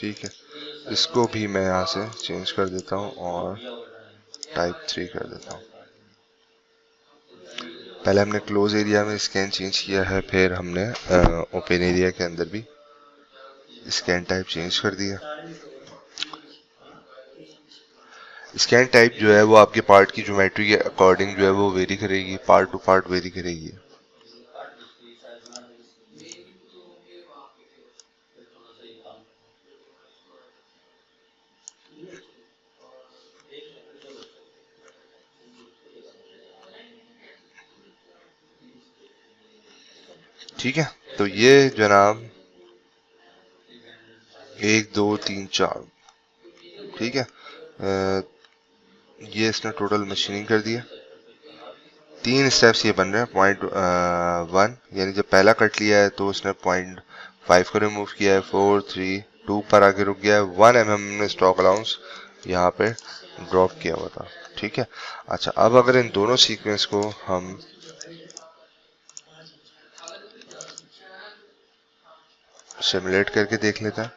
ठीक है, इसको भी मैं यहाँ से चेंज कर देता हूँ और टाइप 3 कर देता हूँ। पहले हमने क्लोज एरिया में स्कैन चेंज किया है, फिर हमने ओपन एरिया के अंदर भी स्कैन टाइप चेंज कर दिया। स्कैन टाइप जो है वो आपके पार्ट की ज्योमेट्री के अकॉर्डिंग जो है वो वेरी करेगी, पार्ट टू पार्ट वेरी करेगी। ठीक है, तो ये जनाब 1 2 3 4, ठीक है, ये इसने टोटल मशीनिंग कर दिया। 3 स्टेप्स ये बन रहे हैं। पॉइंट 1 यानी जब पहला कट लिया है तो उसने 0.5 को रिमूव किया है, 4 3 2 पर आके रुक गया है। 1 mm ने स्टॉक अलाउंस यहाँ पे ड्रॉप किया हुआ था। ठीक है, अच्छा अब अगर इन दोनों सीक्वेंस को हम सिमुलेट करके देख लेते हैं।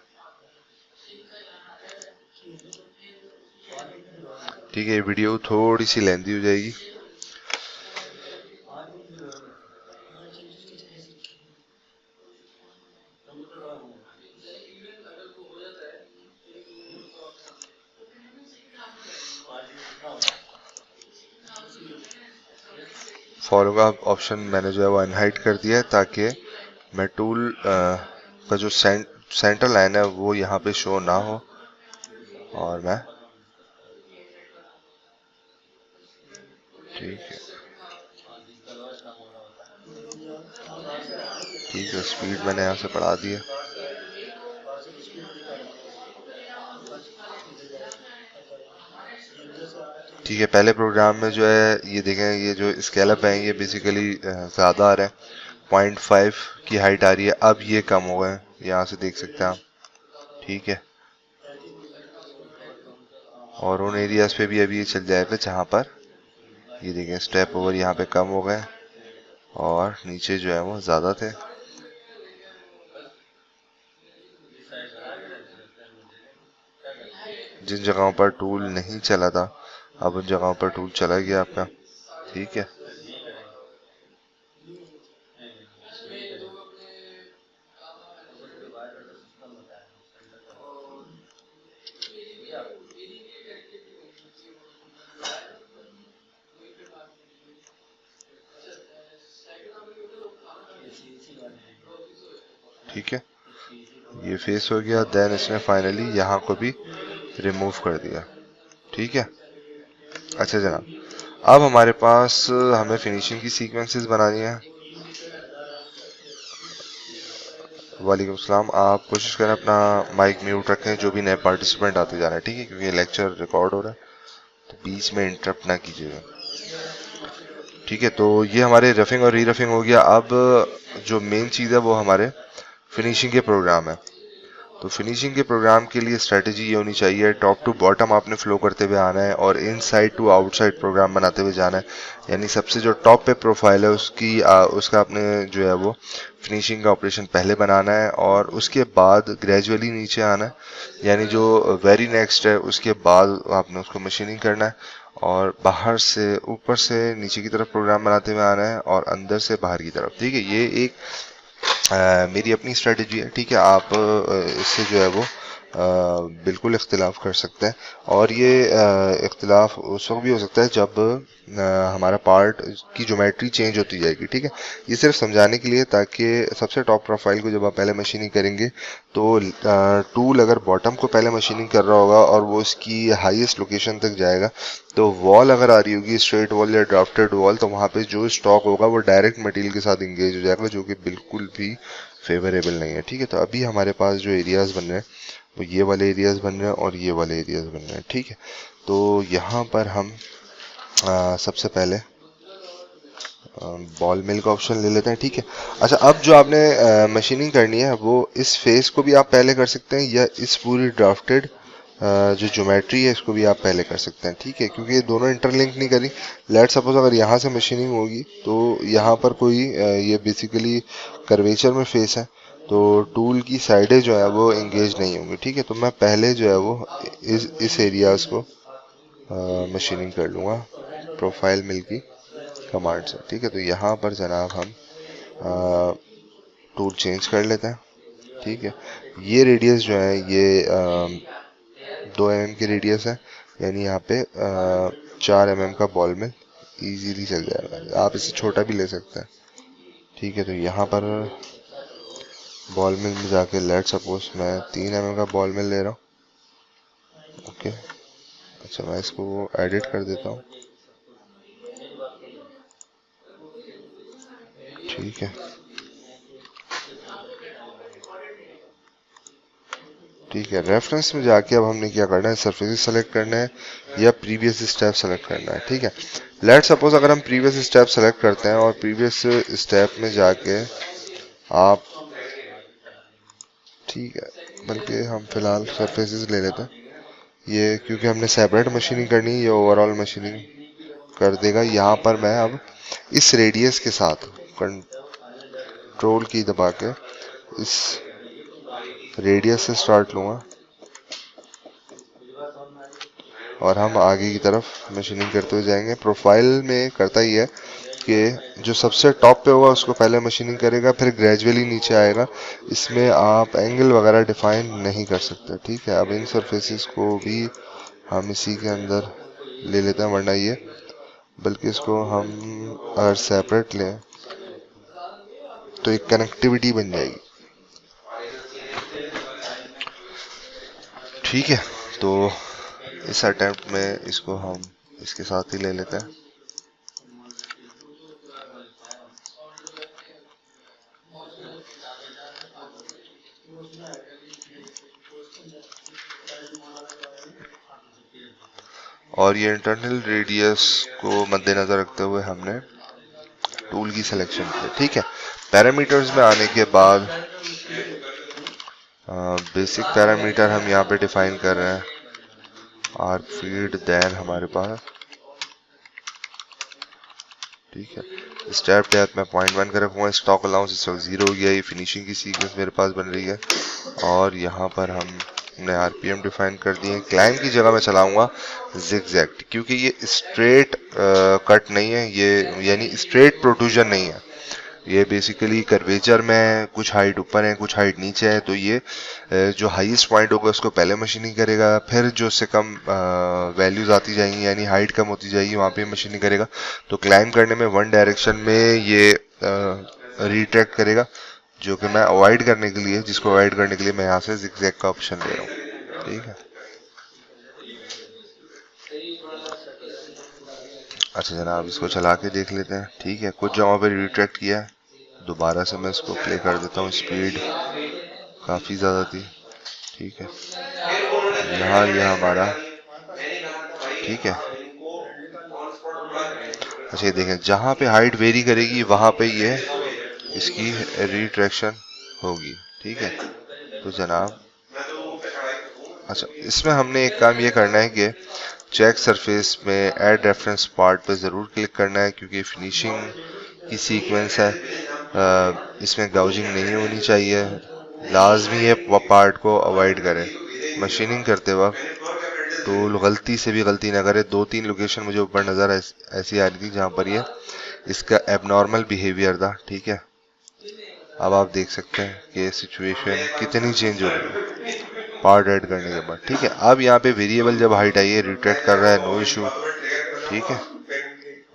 ठीक है, ये वीडियो थोड़ी सी लेंथी हो जाएगी। फॉलो का ऑप्शन मैंने जो है वो अनहाइड कर दिया है ताकि मैं टूल का जो सेंटर लाइन है वो यहाँ पे शो ना हो, और मैं ठीक है ठीक है स्पीड मैंने यहाँ से बढ़ा दिया। ठीक है, पहले प्रोग्राम में जो है ये देखें, ये जो स्केलअप है ये बेसिकली ज़्यादा आ रहा है, 0.5 की हाइट आ रही है। अब ये कम हो गए, यहाँ से देख सकते हैं आप। ठीक है, और उन एरियाज पे भी अभी ये चल जाएगा जहाँ पर ये देखें स्टेप ओवर यहाँ पे कम हो गए और नीचे जो है वो ज़्यादा थे। जिन जगहों पर टूल नहीं चला था अब उन जगहों पर टूल चला गया आपका। ठीक है, ठीक है, ये फेस हो गया। देन इसने फाइनली यहाँ को भी रिमूव कर दिया। ठीक है, अच्छा जनाब, अब हमारे पास हमें फिनिशिंग की सीक्वेंसेस बनानी है। वालेकुम सलाम, आप कोशिश करें अपना माइक म्यूट रखें, जो भी नए पार्टिसिपेंट आते जा रहे हैं। ठीक है, क्योंकि लेक्चर रिकॉर्ड हो रहा है तो बीच में इंटरप्ट ना कीजिएगा। ठीक है, तो ये हमारे रफिंग और री रफिंग हो गया। अब जो मेन चीज़ है वो हमारे फिनिशिंग के प्रोग्राम है। तो फिनिशिंग के प्रोग्राम के लिए स्ट्रेटजी ये होनी चाहिए, टॉप टू बॉटम आपने फ्लो करते हुए आना है और इनसाइड टू आउटसाइड प्रोग्राम बनाते हुए जाना है। यानी सबसे जो टॉप पे प्रोफाइल है उसका आपने जो है वो फिनिशिंग का ऑपरेशन पहले बनाना है और उसके बाद ग्रेजुअली नीचे आना है। यानी जो वेरी नेक्स्ट है उसके बाद आपने उसको मशीनिंग करना है और बाहर से ऊपर से नीचे की तरफ प्रोग्राम बनाते हुए आना है और अंदर से बाहर की तरफ। ठीक है, ये एक मेरी अपनी स्ट्रेटजी है। ठीक है, आप इससे जो है वो बिल्कुल इख्तिलाफ कर सकते हैं और ये इख्तिलाफ उस वक्त भी हो सकता है जब हमारा पार्ट की ज्योमेट्री चेंज होती जाएगी। ठीक है, ये सिर्फ समझाने के लिए, ताकि सबसे टॉप प्रोफाइल को जब आप पहले मशीनिंग करेंगे तो टूल अगर बॉटम को पहले मशीनिंग कर रहा होगा और वो इसकी हाईएस्ट लोकेशन तक जाएगा, तो वॉल अगर आ रही होगी स्ट्रेट वॉल या ड्राफ्टेड वॉल, तो वहाँ पे जो स्टॉक होगा वो डायरेक्ट मटेरियल के साथ इंगेज हो जाएगा, जो कि बिल्कुल भी फेवरेबल नहीं है। ठीक है, तो अभी हमारे पास जो एरियाज बन रहे हैं वो ये वाले एरियाज बन रहे हैं और ये वाले एरियाज बन रहे हैं। ठीक है, तो यहाँ पर हम सबसे पहले बॉल मिल का ऑप्शन ले लेते हैं। ठीक है, अच्छा अब जो आपने मशीनिंग करनी है वो इस फेस को भी आप पहले कर सकते हैं या इस पूरी ड्राफ्टेड जो ज्योमेट्री है इसको भी आप पहले कर सकते हैं। ठीक है, क्योंकि ये दोनों इंटरलिंक नहीं करी। लेट सपोज अगर यहाँ से मशीनिंग होगी तो यहाँ पर कोई ये बेसिकली कर्वेचर में फेस है, तो टूल की साइडें जो है वो इंगेज नहीं होंगी। ठीक है, तो मैं पहले जो है वो इस एरियाज को मशीनिंग कर लूँगा प्रोफाइल मिल की कमांड से। ठीक है, तो यहाँ पर जनाब हम टूल चेंज कर लेते हैं। ठीक है, ये रेडियस जो है ये 2 mm की रेडियस है, यानी यहाँ पे 4 mm का बॉल मिल इजीली चल जाएगा। आप इसे छोटा भी ले सकते हैं। ठीक है, तो यहाँ पर बॉल मिल में जाके लेट सपोज मैं 3 mm का बॉल मिल ले रहा हूँ। ओके, अच्छा मैं इसको एडिट कर देता हूँ। ठीक है, ठीक है, रेफरेंस में जाके अब हमने क्या करना है, सरफेस सेलेक्ट करना है या प्रीवियस स्टेप सेलेक्ट करना है। ठीक है, लेट सपोज अगर हम प्रीवियस स्टेप सेलेक्ट करते हैं और प्रीवियस स्टेप में जाके आप, ठीक है, बल्कि हम फिलहाल सरफेसेस ले लेते हैं ये, क्योंकि हमने सेपरेट मशीनिंग करनी है, ये ओवरऑल मशीनिंग कर देगा। यहाँ पर मैं अब इस रेडियस के साथ कंट्रोल की दबा के इस रेडियस से स्टार्ट लूँगा और हम आगे की तरफ मशीनिंग करते हुए जाएंगे। प्रोफाइल में करता ही है कि जो सबसे टॉप पे होगा उसको पहले मशीनिंग करेगा, फिर ग्रेजुअली नीचे आएगा। इसमें आप एंगल वगैरह डिफाइन नहीं कर सकते। ठीक है, अब इन सरफेसेस को भी हम इसी के अंदर ले लेते हैं, वरना ये, बल्कि इसको हम अगर सेपरेट लें तो एक कनेक्टिविटी बन जाएगी। ठीक है, तो इस अटेम्प्ट में इसको हम इसके साथ ही ले लेते हैं। और ये इंटरनल रेडियस को मद्देनजर रखते हुए हमने टूल की सिलेक्शन की। ठीक है, पैरामीटर्स में आने के बाद बेसिक पैरामीटर हम यहाँ पे डिफाइन कर रहे हैं। आर्क फीड देन हमारे पास, ठीक है, स्टेप डेप्थ मैं 0.1 का रखूँगा। स्टॉक अलाउंस इस वक्त 0 हो गया। ये फिनिशिंग की सीक्वेंस मेरे पास बन रही है और यहाँ पर हमने आरपीएम डिफाइन कर दिए। क्लाइंब की जगह मैं चलाऊंगा जिगजैग, क्योंकि ये स्ट्रेट कट नहीं है, ये यानी स्ट्रेट प्रोट्रूजन नहीं है, ये बेसिकली कर्वेचर में कुछ हाइट ऊपर है कुछ हाइट नीचे है। तो ये जो हाईएस्ट पॉइंट होगा उसको पहले मशीनिंग करेगा, फिर जो से कम वैल्यूज आती जाएंगी यानी हाइट कम होती जाएगी वहाँ पे मशीनिंग करेगा। तो क्लाइंब करने में वन डायरेक्शन में ये रिट्रैक्ट करेगा, जो कि मैं अवॉइड करने के लिए, जिसको अवॉइड करने के लिए मैं यहाँ से जिगजैग का ऑप्शन ले रहा हूँ। ठीक है, अच्छा जनाब इसको चला के देख लेते हैं। ठीक है, कुछ जगहों पे रिट्रैक्ट किया है, दोबारा से मैं इसको प्ले कर देता हूँ। स्पीड काफ़ी ज़्यादा थी। ठीक है, यहाँ लिया हमारा। ठीक है, अच्छा ये देखें, जहाँ पे हाइट वेरी करेगी वहाँ पे ये इसकी रिट्रैक्शन होगी। ठीक है, तो जनाब अच्छा इसमें हमने एक काम ये करना है कि चेक सरफेस में ऐड रेफरेंस पार्ट पे ज़रूर क्लिक करना है, क्योंकि फिनिशिंग की सीक्वेंस है, इसमें गाउजिंग नहीं होनी चाहिए। लाजमी है पार्ट को अवॉइड करें मशीनिंग करते वक्त। टूल गलती से भी गलती ना करे। 2-3 लोकेशन मुझे ऊपर नज़र ऐसी आ रही थी जहाँ पर ये इसका एबनॉर्मल बिहेवियर था। ठीक है, अब आप देख सकते हैं कि सिचुएशन कितनी चेंज हो गई है पार्ट ऐड करने के बाद। ठीक है, अब यहाँ पे वेरिएबल जब हाइट आई है रिट्रैक्ट कर रहा है, नो इशू। ठीक है,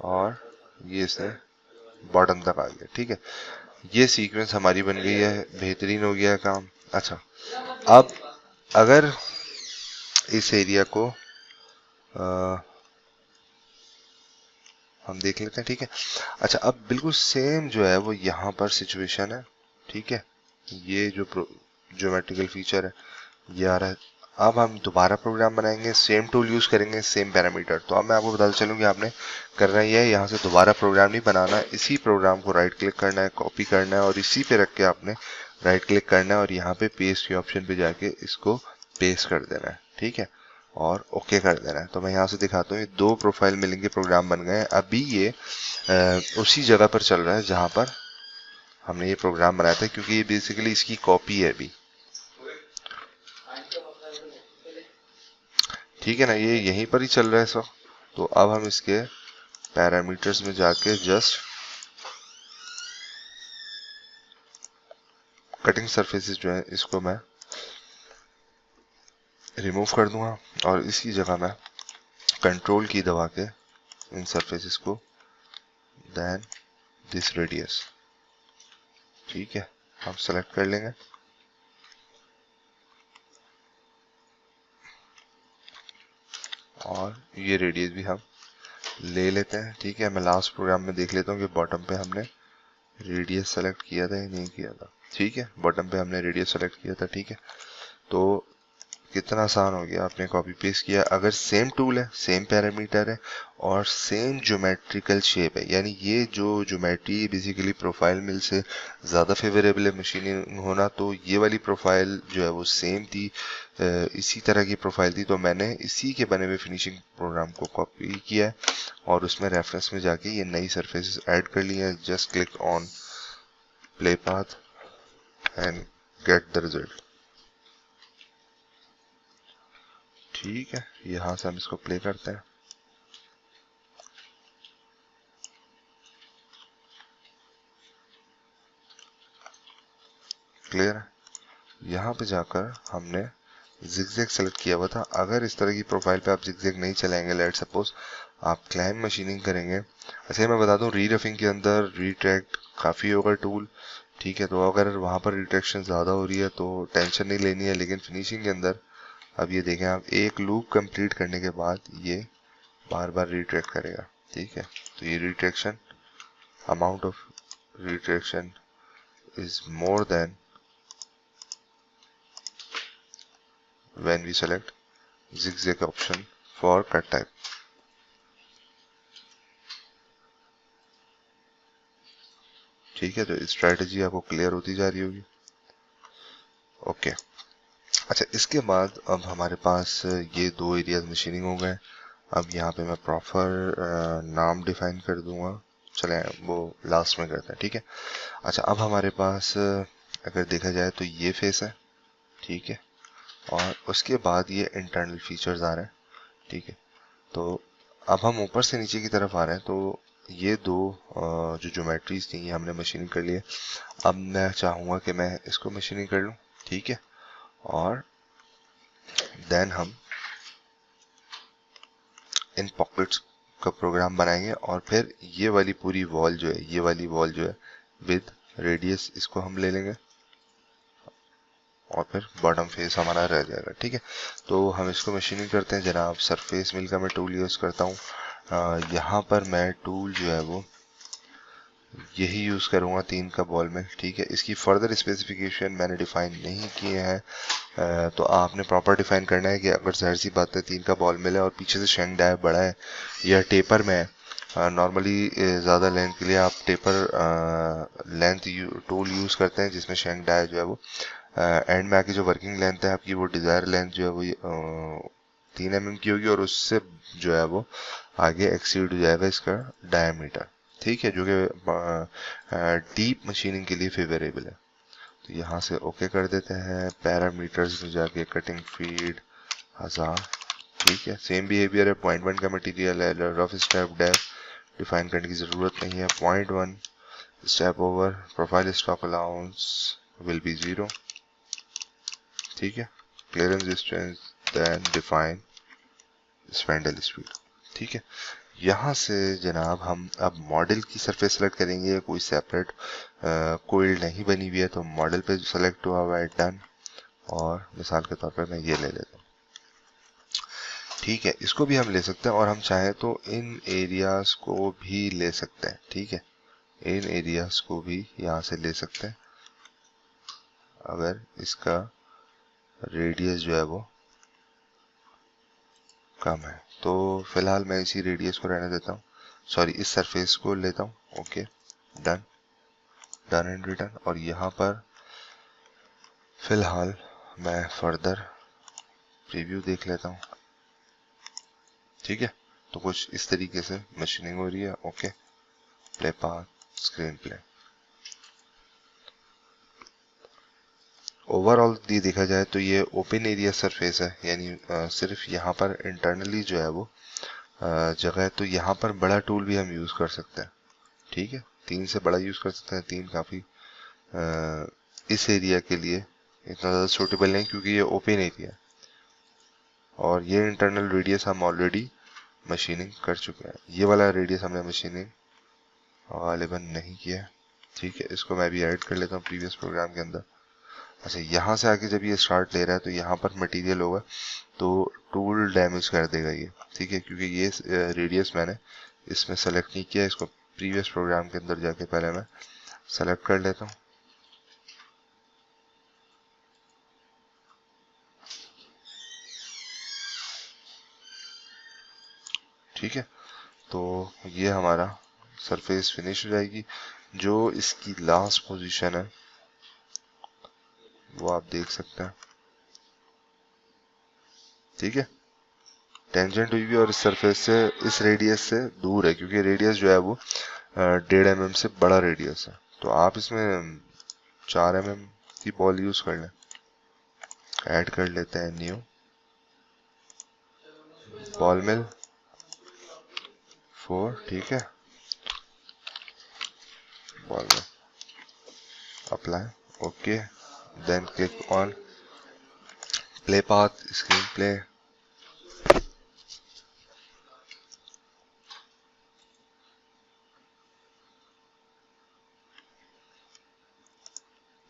और ये इसने बॉटम तक आ गया। ठीक है, ये सीक्वेंस हमारी बन गई है, बेहतरीन हो गया काम। अच्छा, अब अगर इस एरिया को हम देख लेते हैं। ठीक है, अच्छा अब बिल्कुल सेम जो है वो यहाँ पर सिचुएशन है। ठीक है, ये जो ज्योमेट्रिकल फीचर है ये आ रहा है। अब हम दोबारा प्रोग्राम बनाएंगे, सेम टूल यूज करेंगे, सेम पैरामीटर। तो अब मैं आपको बताता चलूँ कि आपने करना ये है, यहाँ से दोबारा प्रोग्राम नहीं बनाना, इसी प्रोग्राम को राइट क्लिक करना है, कॉपी करना है और इसी पे रख के आपने राइट क्लिक करना है और यहाँ पे पेस्ट के ऑप्शन पे जाके इसको पेस्ट कर देना है। ठीक है, और ओके कर देना है। तो मैं यहाँ से दिखाता हूँ, ये 2 प्रोफाइल मिलेंगे, प्रोग्राम बन गए हैं। अभी ये उसी जगह पर चल रहा है जहाँ पर हमने ये प्रोग्राम बनाया था, क्योंकि ये बेसिकली इसकी कॉपी है अभी, ठीक है ना, ये यहीं पर ही चल रहा है सब। तो अब हम इसके पैरामीटर्स में जाके जस्ट कटिंग सरफेसेस जो है इसको मैं रिमूव कर दूंगा और इसकी जगह मैं कंट्रोल की दबा के इन सरफेसेस को देन दिस रेडियस, ठीक है, हम सेलेक्ट कर लेंगे और ये रेडियस भी हम ले लेते हैं, ठीक है। मैं लास्ट प्रोग्राम में देख लेता हूँ कि बॉटम पे हमने रेडियस सेलेक्ट किया था या नहीं किया था, ठीक है, बॉटम पे हमने रेडियस सेलेक्ट किया था, ठीक है। तो कितना आसान हो गया, आपने कॉपी पेस्ट किया। अगर सेम टूल है, सेम पैरामीटर है और सेम ज्योमेट्रिकल शेप है, यानी ये जो ज्योमेट्री बेसिकली प्रोफाइल मिल से ज़्यादा फेवरेबल है मशीनिंग होना, तो ये वाली प्रोफाइल जो है वो सेम थी, इसी तरह की प्रोफाइल थी, तो मैंने इसी के बने हुए फिनिशिंग प्रोग्राम को कॉपी किया है और उसमें रेफरेंस में जाके ये नई सरफेसेस ऐड कर ली है। Just click on play path and get the result, ठीक है। यहाँ से हम इसको प्ले करते हैं, क्लियर है। यहाँ पे जाकर हमने जिगजैग सेलेक्ट किया हुआ था। अगर इस तरह की प्रोफाइल पे आप जिगजैग नहीं चलाएंगे, लेट सपोज आप क्लाइंब मशीनिंग करेंगे, ऐसे मैं बता दूं रीरफिंग के अंदर रिट्रैक्ट काफ़ी होगा टूल, ठीक है। तो अगर वहाँ पर रिट्रैक्शन ज़्यादा हो रही है तो टेंशन नहीं लेनी है, लेकिन फिनिशिंग के अंदर अब ये देखें आप, एक लूप कंप्लीट करने के बाद ये बार बार रिट्रैक्ट करेगा, ठीक है। तो ये retraction, amount of retraction is more than when we select zigzag option for cut type, ठीक है। तो स्ट्रेटजी आपको क्लियर होती जा रही होगी, ओके। अच्छा, इसके बाद अब हमारे पास ये दो एरियाज मशीनिंग हो गए। अब यहाँ पे मैं प्रॉपर नाम डिफाइन कर दूंगा, चले वो लास्ट में करते हैं, ठीक है। अच्छा, अब हमारे पास अगर देखा जाए तो ये फेस है, ठीक है, और उसके बाद ये इंटरनल फीचर्स आ रहे हैं, ठीक है। तो अब हम ऊपर से नीचे की तरफ आ रहे हैं, तो ये दो जो ज्योमेट्रीज थी ये हमने मशीनिंग कर लिए। अब मैं चाहूँगा कि मैं इसको मशीनिंग कर लूँ, ठीक है, और देन हम इन पॉकेट्स का प्रोग्राम बनाएंगे और फिर ये वाली पूरी वॉल जो है, ये वाली वॉल जो है विद रेडियस, इसको हम ले लेंगे और फिर बॉटम फेस हमारा रह जाएगा, ठीक है। तो हम इसको मशीनिंग करते हैं जनाब। सरफेस मिल का मैं टूल यूज़ करता हूँ। यहाँ पर मैं टूल जो है वो यही यूज़ करूँगा 3 का बॉल में, ठीक है। इसकी फर्दर स्पेसिफिकेशन मैंने डिफाइन नहीं किए हैं, तो आपने प्रॉपर डिफाइन करना है कि अगर जाहिर सी बात है 3 का बॉल मिले और पीछे से शेंक डाय बड़ा है या टेपर में है, नॉर्मली ज़्यादा लेंथ के लिए आप टेपर लेंथ टूल यूज़ करते हैं, जिसमें शेंक डाय जो है वो एंड में आके जो वर्किंग लेंथ है आपकी, वो डिज़ायर लेंथ जो है वो 3 mm की होगी और उससे जो है वो आगे एक्सीड हो जाएगा इसका डायमीटर, ठीक है, जो कि डीप मशीनिंग के लिए फेवरेबल है। तो यहाँ से ओके कर देते हैं। पैरामीटर्स में जाके कटिंग फीड 1000, ठीक है। सेम बिहेवियर है, 0.1 का मटेरियल है, रफ स्टेप डेप्थ डिफाइन करने की ज़रूरत नहीं है, 0.1 step over, profile stock allowance will be 0, ठीक है। Clearance distance then define spindle speed, ठीक है। यहाँ से जनाब हम अब मॉडल की सरफेस सेलेक्ट करेंगे, कोई सेपरेट कोई नहीं बनी हुई है, तो मॉडल पे सेलेक्ट हुआ हुआ है, डन। और मिसाल के तौर पे मैं ये ले लेता हूँ, ठीक है। इसको भी हम ले सकते हैं और हम चाहें तो इन एरियाज को भी ले सकते हैं, ठीक है। इन एरियाज को भी यहाँ से ले सकते हैं अगर इसका रेडियस जो है वो कम है। तो फिलहाल मैं इसी रेडियस को रहने देता हूँ, सॉरी इस सरफेस को लेता हूँ, okay, done, done and return. और यहाँ पर फिलहाल मैं फर्दर प्रीव्यू देख लेता हूँ, ठीक है। तो कुछ इस तरीके से मशीनिंग हो रही है, okay. Play path, screen play, overall ये देखा जाए तो ये ओपन एरिया सरफेस है, यानी सिर्फ यहाँ पर इंटरनली जो है वो जगह है, तो यहाँ पर बड़ा टूल भी हम यूज कर सकते हैं। ठीक है, 3 से बड़ा यूज कर सकते हैं, 3 काफी इस एरिया के लिए इतना ज़्यादा सूटेबल नहीं क्योंकि ये ओपन एरिया है और ये इंटरनल रेडियस हम ऑलरेडी मशीनिंग कर चुके हैं। ये वाला रेडियस हमने मशीनिंग गालिबन नहीं किया है। ठीक है, इसको मैं भी ऐड कर लेता हूँ प्रीवियस प्रोग्राम के अंदर। अच्छा, यहाँ से आके जब ये स्टार्ट ले रहा है तो यहाँ पर मटेरियल होगा तो टूल डैमेज कर देगा ये। ठीक है, क्योंकि ये रेडियस मैंने इसमें सेलेक्ट नहीं किया, इसको प्रीवियस प्रोग्राम के अंदर जाके पहले मैं सेलेक्ट कर लेता हूँ। ठीक है, तो ये हमारा सरफेस फिनिश हो जाएगी। जो इसकी लास्ट पोजीशन है वो आप देख सकते हैं। ठीक है, टेंजेंट हुई भी और इस सरफेस से इस रेडियस से दूर है क्योंकि रेडियस जो है वो 1.5 mm से बड़ा रेडियस है। तो आप इसमें 4 mm की बॉल यूज कर लें। ऐड कर लेते हैं न्यू बॉल मिल 4। ठीक है, ball mill apply, okay, then click on play path screen play.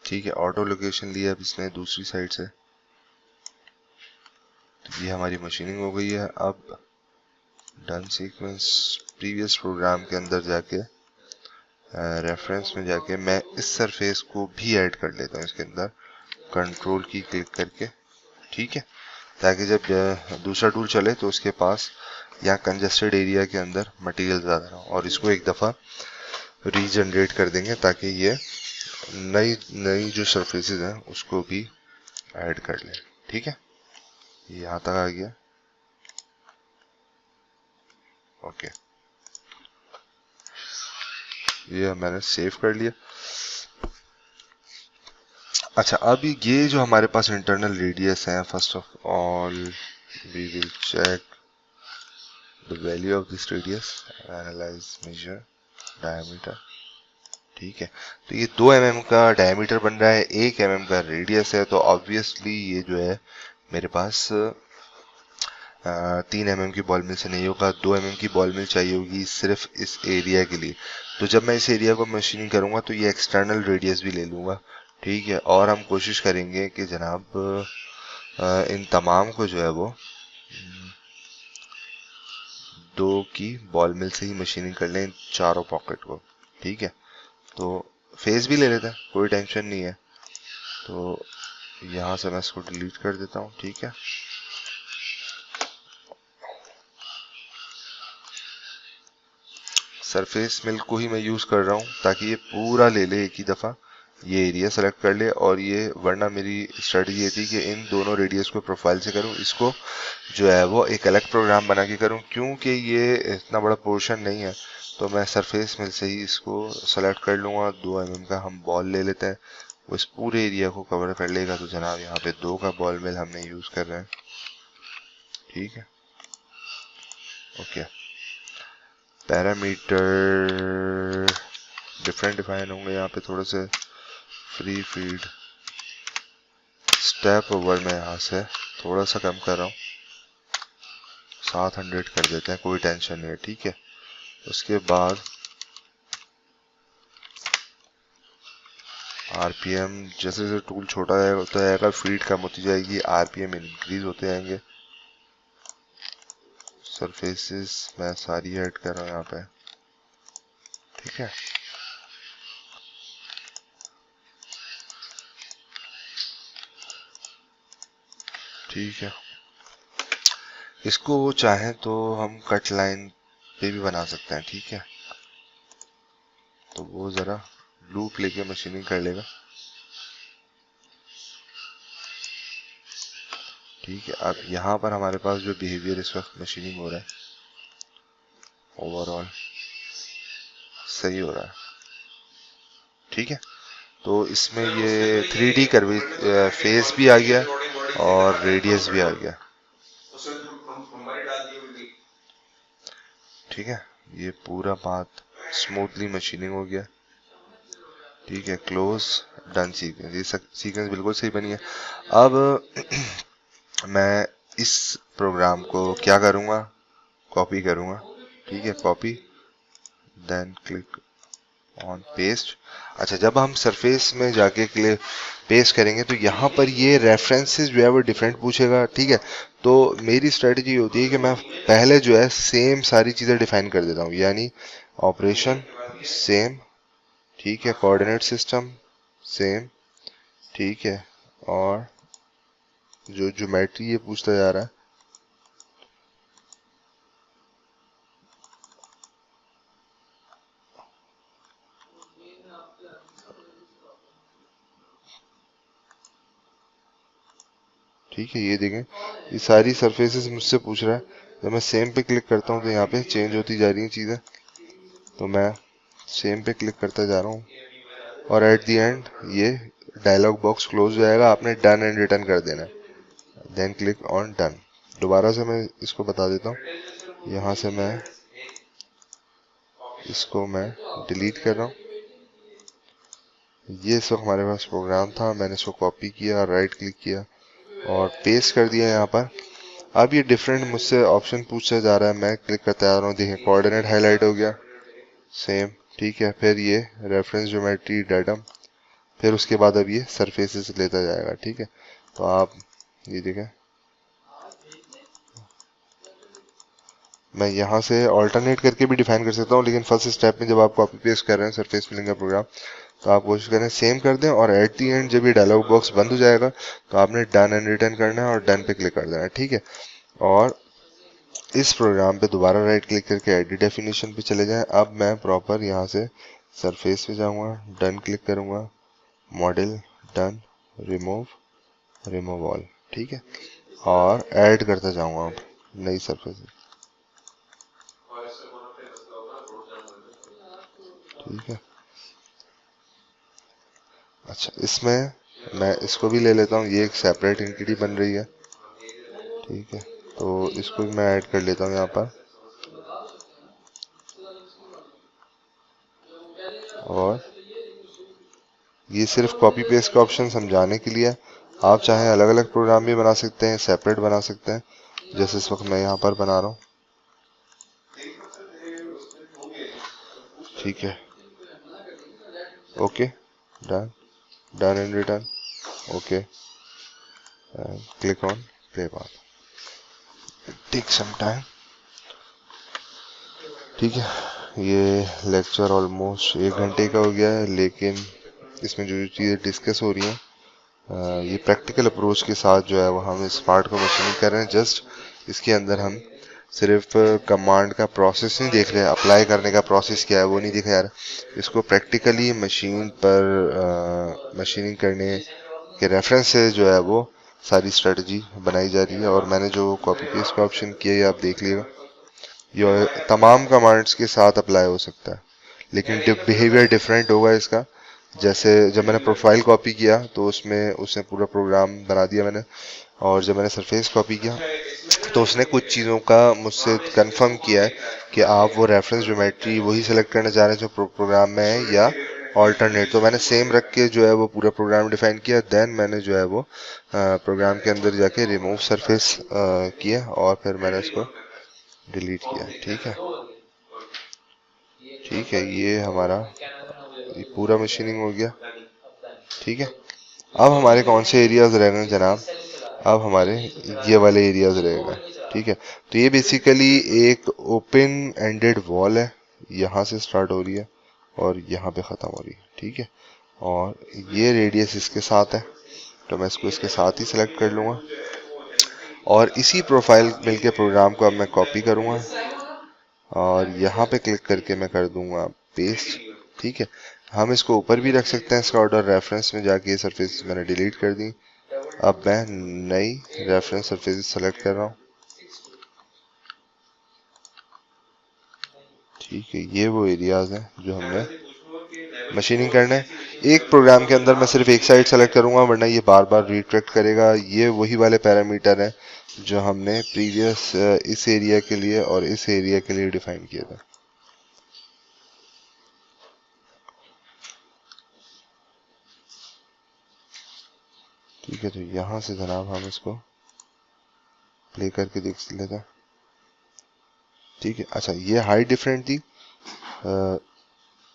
ठीक है, ऑटो लोकेशन लिया अब इसने दूसरी साइड से, तो ये हमारी मशीनिंग हो गई है। अब डन सीक्वेंस प्रीवियस प्रोग्राम के अंदर जाके रेफरेंस में जाके मैं इस सरफेस को भी ऐड कर लेता हूँ इसके अंदर कंट्रोल की क्लिक करके। ठीक है, ताकि जब दूसरा टूल चले तो उसके पास यहाँ कंजेस्टेड एरिया के अंदर मटेरियल ज़्यादा ना हो, और इसको एक दफ़ा रीजनरेट कर देंगे ताकि ये नई नई जो सरफेसेस हैं उसको भी ऐड कर ले। ठीक है, ये यहाँ तक आ गया। ओके, ये मैंने सेव कर लिया। अच्छा, अब ये जो हमारे पास इंटरनल रेडियस है, first of all we will check the value of this radius, analyze measure diameter. ठीक है, तो ये 2 mm का डायमीटर बन रहा है, 1 mm का रेडियस है, तो ऑब्वियसली ये जो है मेरे पास 3 mm की बॉल मिल से नहीं होगा, 2 mm की बॉल मिल चाहिए होगी सिर्फ इस एरिया के लिए। तो जब मैं इस एरिया को मशीनिंग करूंगा तो ये एक्सटर्नल रेडियस भी ले लूंगा। ठीक है, और हम कोशिश करेंगे कि जनाब इन तमाम को जो है वो 2 की बॉल मिल से ही मशीनिंग कर लें, चारों पॉकेट को। ठीक है, तो फेस भी ले लेते हैं, कोई टेंशन नहीं है। तो यहाँ से मैं इसको डिलीट कर देता हूँ। ठीक है, सरफेस मिल को ही मैं यूज कर रहा हूँ ताकि ये पूरा ले ले एक ही दफा, ये एरिया सेलेक्ट कर ले। और ये वरना मेरी स्ट्रेटजी ये थी कि इन दोनों रेडियस को प्रोफाइल से करूँ, इसको जो है वो एक अलग प्रोग्राम बना के करूँ, क्योंकि ये इतना बड़ा पोर्शन नहीं है। तो मैं सरफेस मिल से ही इसको सेलेक्ट कर लूँगा। 2 mm का हम बॉल ले लेते हैं, वो इस पूरे एरिया को कवर कर लेगा। तो जनाब यहाँ पे 2 का बॉल मिल हमने यूज कर रहे हैं। ठीक है, ओके, पैरामीटर डिफरेंट डिफाइन होंगे यहाँ पे, थोड़े से फ्री फीड स्टेप ओवर में यहाँ से थोड़ा सा कम कर रहा हूँ, 700 कर देते हैं, कोई टेंशन नहीं है। ठीक है, उसके बाद आरपीएम जैसे जैसे टूल छोटा होता जाएगा फीड कम होती जाएगी, आरपीएम इंक्रीज होते जाएंगे। सरफेसेस मैं सारी ऐड कर रहा हूँ यहाँ पे। ठीक है, ठीक है, इसको चाहें तो हम कट लाइन पे भी बना सकते हैं। ठीक है, तो वो जरा लूप लेके मशीनिंग कर लेगा। ठीक है, अब यहाँ पर हमारे पास जो बिहेवियर इस वक्त मशीनिंग हो रहा है ओवरऑल सही हो रहा है। ठीक है, तो इसमें ये 3D कर्वी फेस भी आ गया और रेडियस भी आ गया। ठीक है, ये पूरा पाथ स्मूथली मशीनिंग हो गया। ठीक है, क्लोज, डन सीक्वेंस, ये सीक्वेंस बिल्कुल सही बनी है। अब मैं इस प्रोग्राम को क्या करूँगा, कॉपी करूँगा। ठीक है, copy, then click on paste. अच्छा, जब हम सरफेस में जाके पेस्ट करेंगे तो यहाँ पर ये रेफरेंसेस जो है वो डिफरेंट पूछेगा। ठीक है, तो मेरी स्ट्रेटजी होती है कि मैं पहले जो है सेम सारी चीज़ें डिफाइन कर देता हूँ, यानी ऑपरेशन सेम, ठीक है, कोऑर्डिनेट सिस्टम सेम, ठीक है, और जो ज्योमेट्री ये पूछता जा रहा है, ठीक है, ये देखें, ये सारी सरफेसेस मुझसे पूछ रहा है। जब मैं सेम पे क्लिक करता हूँ तो यहाँ पे चेंज होती जा रही हैं चीज़ें, तो मैं सेम पे क्लिक करता जा रहा हूँ और एट द एंड ये डायलॉग बॉक्स क्लोज हो जाएगा। आपने डन एंड रिटर्न कर देना है, देन क्लिक ऑन डन। दोबारा से मैं इसको बता देता हूँ, यहाँ से मैं इसको डिलीट कर रहा हूँ। ये सब हमारे पास प्रोग्राम था, मैंने इसको कॉपी किया, राइट क्लिक किया और पेस्ट कर दिया यहाँ पर। अब ये डिफरेंट मुझसे ऑप्शन पूछा जा रहा है, मैं क्लिक करते जा रहा हूँ। देखिए, कोऑर्डिनेट हाईलाइट हो गया सेम, ठीक है, फिर ये रेफरेंस ज्योमेट्री डेटम, फिर उसके बाद अब ये सरफेसेस लेता जाएगा। ठीक है, तो आप ये देखें, मैं यहाँ से ऑल्टरनेट करके भी डिफाइन कर सकता हूँ, लेकिन फर्स्ट स्टेप में जब आप कॉपी पेस्ट कर रहे हैं सरफेस फिलिंग का प्रोग्राम, तो आप कोशिश करें सेम कर दें और एट दी एंड जब ये डायलॉग बॉक्स बंद हो जाएगा तो आपने डन एंड रिटर्न करना है और डन पे क्लिक कर देना है। ठीक है, और इस प्रोग्राम पे दोबारा राइट क्लिक करके एडिट डेफिनेशन पे चले जाएं। अब मैं प्रॉपर यहाँ से सरफेस पे जाऊँगा, डन क्लिक करूँगा, model done, remove, remove all. ठीक है, और ऐड करता जाऊँगा अब नई सरफेस। ठीक है, अच्छा, इसमें मैं इसको भी ले लेता हूँ, ये एक सेपरेट एंटिटी बन रही है। ठीक है, तो इसको भी मैं ऐड कर लेता हूँ यहाँ पर, और ये सिर्फ कॉपी पेस्ट का ऑप्शन समझाने के लिए। आप चाहें अलग अलग प्रोग्राम भी बना सकते हैं, सेपरेट बना सकते हैं, जैसे इस वक्त मैं यहाँ पर बना रहा हूँ। ठीक है, okay, done, done and return, okay, click on play bar, take some time. ठीक है, ये लेक्चर ऑलमोस्ट 1 घंटे का हो गया है, लेकिन इसमें जो चीज़ें डिस्कस हो रही हैं ये प्रैक्टिकल अप्रोच के साथ जो है वो हम इस पार्ट को मशीनिंग कर रहे हैं। जस्ट इसके अंदर हम सिर्फ कमांड का प्रोसेस नहीं देख रहे हैं, अप्लाई करने का प्रोसेस क्या है वो नहीं दिखा जा रहा। इसको प्रैक्टिकली मशीन पर मशीनिंग करने के रेफरेंस से जो है वो सारी स्ट्रेटजी बनाई जा रही है। और मैंने जो कॉपी पेस्ट का ऑप्शन किया है आप देख लीजिएगा, ये तमाम कमांड्स के साथ अप्लाई हो सकता है, लेकिन बिहेवियर डिफरेंट होगा इसका। जैसे जब मैंने प्रोफाइल कॉपी किया तो उसमें उसने पूरा प्रोग्राम बना दिया मैंने, और जब मैंने सरफेस कॉपी किया तो उसने कुछ चीज़ों का मुझसे कंफर्म किया है कि आप वो रेफरेंस ज्योमेट्री वही सेलेक्ट करना चाह रहे हैं जो प्रोग्राम में है या ऑल्टरनेट। तो मैंने सेम रख के जो है वो पूरा प्रोग्राम डिफाइन किया, देन मैंने जो है वो प्रोग्राम के अंदर जाके रिमूव सरफेस किया और फिर मैंने इसको डिलीट किया। ठीक है, ठीक है, ये हमारा ये पूरा मशीनिंग हो गया। ठीक है, अब हमारे कौन से एरियाज रह गए जनाब, अब हमारे ये वाले एरियाज रहेगा। ठीक है, तो ये बेसिकली एक ओपन एंडेड वॉल है, यहाँ से स्टार्ट हो रही है और यहाँ पे ख़त्म हो रही है। ठीक है, और ये रेडियस इसके साथ है, तो मैं इसको इसके साथ ही सिलेक्ट कर लूँगा और इसी प्रोफाइल मिलके प्रोग्राम को अब मैं कॉपी करूँगा और यहाँ पे क्लिक करके मैं कर दूंगा पेस्ट। ठीक है, हम इसको ऊपर भी रख सकते हैं, इसका ऑर्डर रेफरेंस में जाके ये सरफेस मैंने डिलीट कर दी। अब मैं नई रेफरेंस सरफेस सेलेक्ट कर रहा हूँ। ठीक है, ये वो एरियाज हैं जो हमने मशीनिंग करना है। एक प्रोग्राम के अंदर मैं सिर्फ एक साइड सेलेक्ट करूंगा, वरना ये बार बार रिट्रैक्ट करेगा। ये वही वाले पैरामीटर है जो हमने प्रीवियस इस एरिया के लिए और इस एरिया के लिए डिफाइन किया था। ठीक है, तो यहां से जनाब हम इसको प्ले करके देख लेते हैं। ठीक है, अच्छा ये हाइट डिफरेंट थी,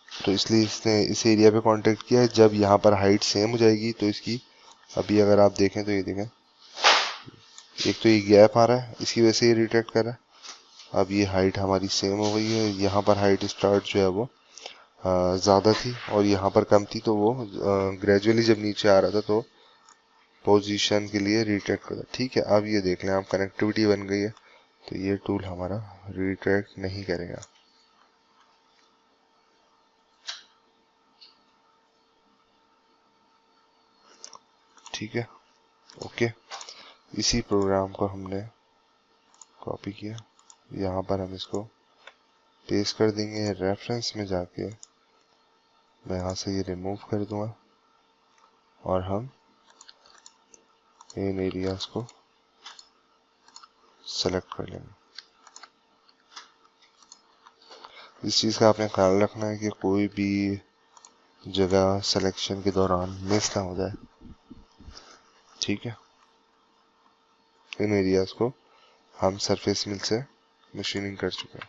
तो इसलिए इसने इस एरिया पे कांटेक्ट किया है। जब यहाँ पर हाइट सेम हो जाएगी तो इसकी, अभी अगर आप देखें तो ये देखें, एक तो ये गैप आ रहा है, इसकी वजह से ये रिट्रैक्ट कर रहा है। अब ये हाइट हमारी सेम हो गई है। यहाँ पर हाइट स्टार्ट जो है वो ज़्यादा थी और यहाँ पर कम थी, तो वो ग्रेजुअली जब नीचे आ रहा था तो पोजीशन के लिए रिट्रैक्ट कर। ठीक है, अब ये देख लें आप, कनेक्टिविटी बन गई है, तो ये टूल हमारा रिट्रैक्ट नहीं करेगा। ठीक है, ओके। इसी प्रोग्राम को हमने कॉपी किया, यहाँ पर हम इसको पेस्ट कर देंगे। रेफरेंस में जाके मैं यहाँ से ये रिमूव कर दूंगा और हम इन एरियाज को सेलेक्ट कर लेंगे। इस चीज़ का आपने ख्याल रखना है कि कोई भी जगह सिलेक्शन के दौरान मिस ना हो जाए। ठीक है, इन एरियाज को हम सरफेस मिल से मशीनिंग कर चुके हैं।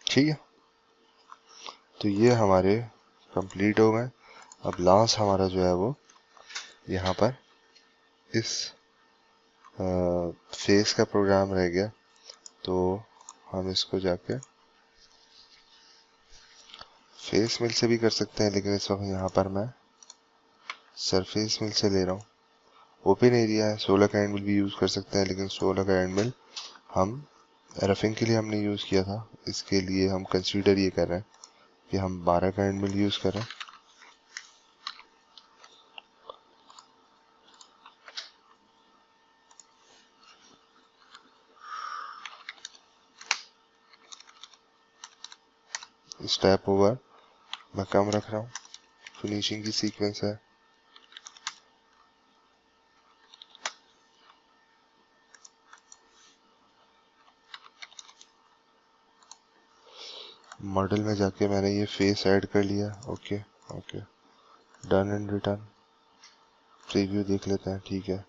ठीक है, तो ये हमारे कंप्लीट हो गए। अब लास्ट हमारा जो है वो यहाँ पर इस फेस का प्रोग्राम रह गया, तो हम इसको जाके फेस मिल से भी कर सकते हैं, लेकिन इस वक्त यहाँ पर मैं सरफेस मिल से ले रहा हूँ। ओपन एरिया है, 16 का एंड मिल भी यूज़ कर सकते हैं, लेकिन 16 का एंड मिल हम रफिंग के लिए हमने यूज़ किया था। इसके लिए हम कंसीडर ये कर रहे हैं कि हम 12 का एंड मिल यूज़ करें। स्टेप ओवर मैं कम रख रहा हूँ, फिनिशिंग की सीक्वेंस है। मॉडल में जाके मैंने ये फेस ऐड कर लिया। Okay okay, done and return. Preview देख लेते हैं। ठीक है,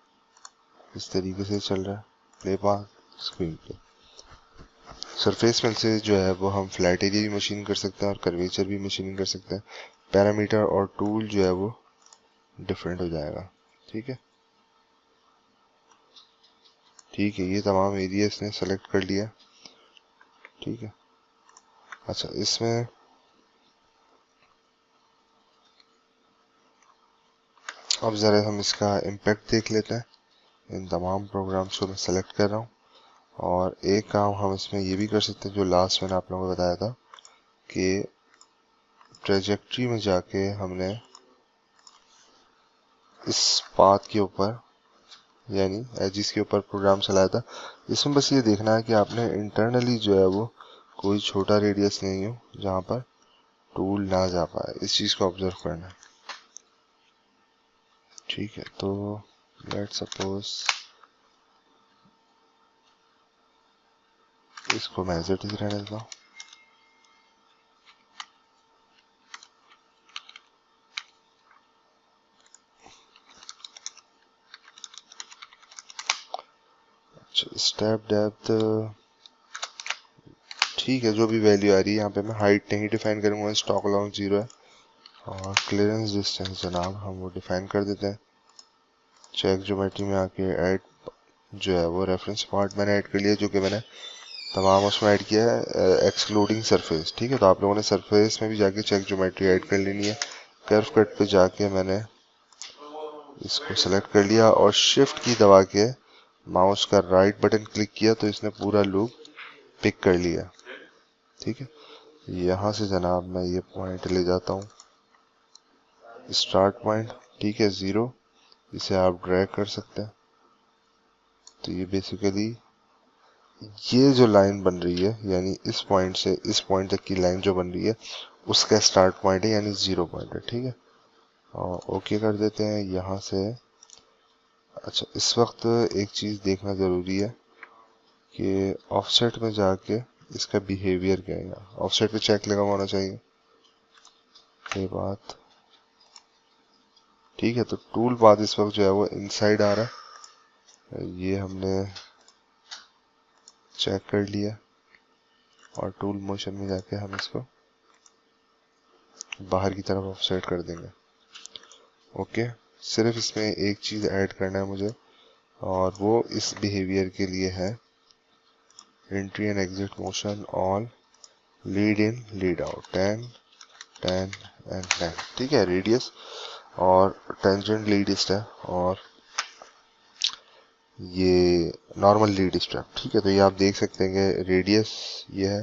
इस तरीके से चल रहा है। प्ले बैक स्क्रीन पे। सरफेस मिल से जो है वो हम फ्लैट एरिया भी मशीन कर सकते हैं और कर्वेचर भी मशीनिंग कर सकते हैं। पैरामीटर और टूल जो है वो डिफरेंट हो जाएगा। ठीक है, ठीक है, ये तमाम एरिया इसने सेलेक्ट कर लिया। ठीक है, अच्छा इसमें अब ज़रा हम इसका इम्पैक्ट देख लेते हैं। इन तमाम प्रोग्राम्स को मैं सेलेक्ट कर रहा हूँ और एक काम हम इसमें ये भी कर सकते हैं जो लास्ट मैंने आप लोगों को बताया था कि ट्रेजेक्ट्री में जाके हमने इस पाथ के ऊपर यानी एजिस के ऊपर प्रोग्राम चलाया था। इसमें बस ये देखना है कि आपने इंटरनली जो है वो कोई छोटा रेडियस नहीं हो जहाँ पर टूल ना जा पाए, इस चीज़ को ऑब्जर्व करना है। ठीक है, तो लेट्स सपोज इसको मैं एज इट इज रहने देता हूँ। स्टेप डेप्थ ठीक है, जो भी वैल्यू आ रही है यहाँ पे मैं हाइट नहीं डिफाइन करूँगा, स्टॉक अलाउंस 0 है। और क्लियरेंस डिस्टेंस जनाब हम वो डिफाइन कर देते हैं। चेक ज्योमेट्री में आके ऐड जो है वो रेफरेंस पार्ट मैंने ऐड कर लिया, जो कि मैंने तमाम उसमें ऐड किया है एक्सक्लूडिंग सरफेस। ठीक है, तो आप लोगों ने सरफेस में भी जाके चेक ज्योमेट्री ऐड कर लेनी है। कर्व कट पे जाके मैंने इसको सेलेक्ट कर लिया और शिफ्ट की दबा के माउस का राइट बटन क्लिक किया तो इसने पूरा लूप पिक कर लिया। ठीक है, यहाँ से जनाब मैं ये पॉइंट ले जाता हूँ, स्टार्ट पॉइंट। ठीक है, 0, इसे आप ड्रैग कर सकते हैं। तो ये बेसिकली ये जो लाइन बन रही है, यानी इस पॉइंट से इस पॉइंट तक की लाइन जो बन रही है उसका स्टार्ट पॉइंट है, यानी 0 पॉइंट है। ठीक है, और ओके कर देते हैं यहाँ से। अच्छा, इस वक्त एक चीज़ देखना ज़रूरी है कि ऑफसेट में जाके इसका बिहेवियर क्या है। ऑफसेट पे चेक लगा होना चाहिए, ये बात ठीक है। तो टूल पाथ इस वक्त जो है वो इनसाइड आ रहा है, ये हमने चेक कर लिया। और टूल मोशन में जाके हम इसको बाहर की तरफ ऑफसेट कर देंगे। ओके, सिर्फ इसमें एक चीज़ ऐड करना है मुझे, और वो इस बिहेवियर के लिए है entry and exit motion all lead in lead out 10 10 and 10। ठीक है, रेडियस और टेंजेंट लीड स्टेप और ये नॉर्मल लीड स्टेप। ठीक है, तो ये आप देख सकते हैं कि रेडियस ये है,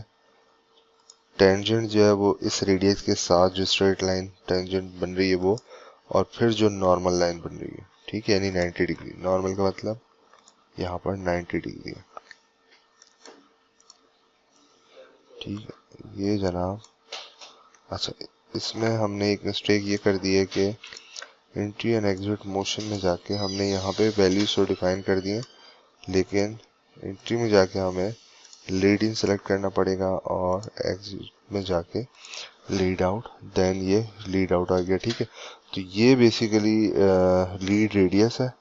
टेंजेंट जो है वो इस रेडियस के साथ जो स्ट्रेट लाइन टेंजेंट बन रही है वो, और फिर जो नॉर्मल लाइन बन रही है। ठीक है, यानी 90 डिग्री। नॉर्मल का मतलब यहाँ पर 90 डिग्री है। ठीक है, ये जनाब। अच्छा, इसमें हमने एक मिस्टेक ये कर दी है कि एंट्री एंड एग्जिट मोशन में जाके हमने यहाँ पे वैल्यूज तो डिफाइन कर दिए, लेकिन एंट्री में जाके हमें लीड इन सेलेक्ट करना पड़ेगा और एग्जिट में जाके लीड आउट, देन ये लीड आउट आ गया। ठीक है, तो ये बेसिकली लीड रेडियस है,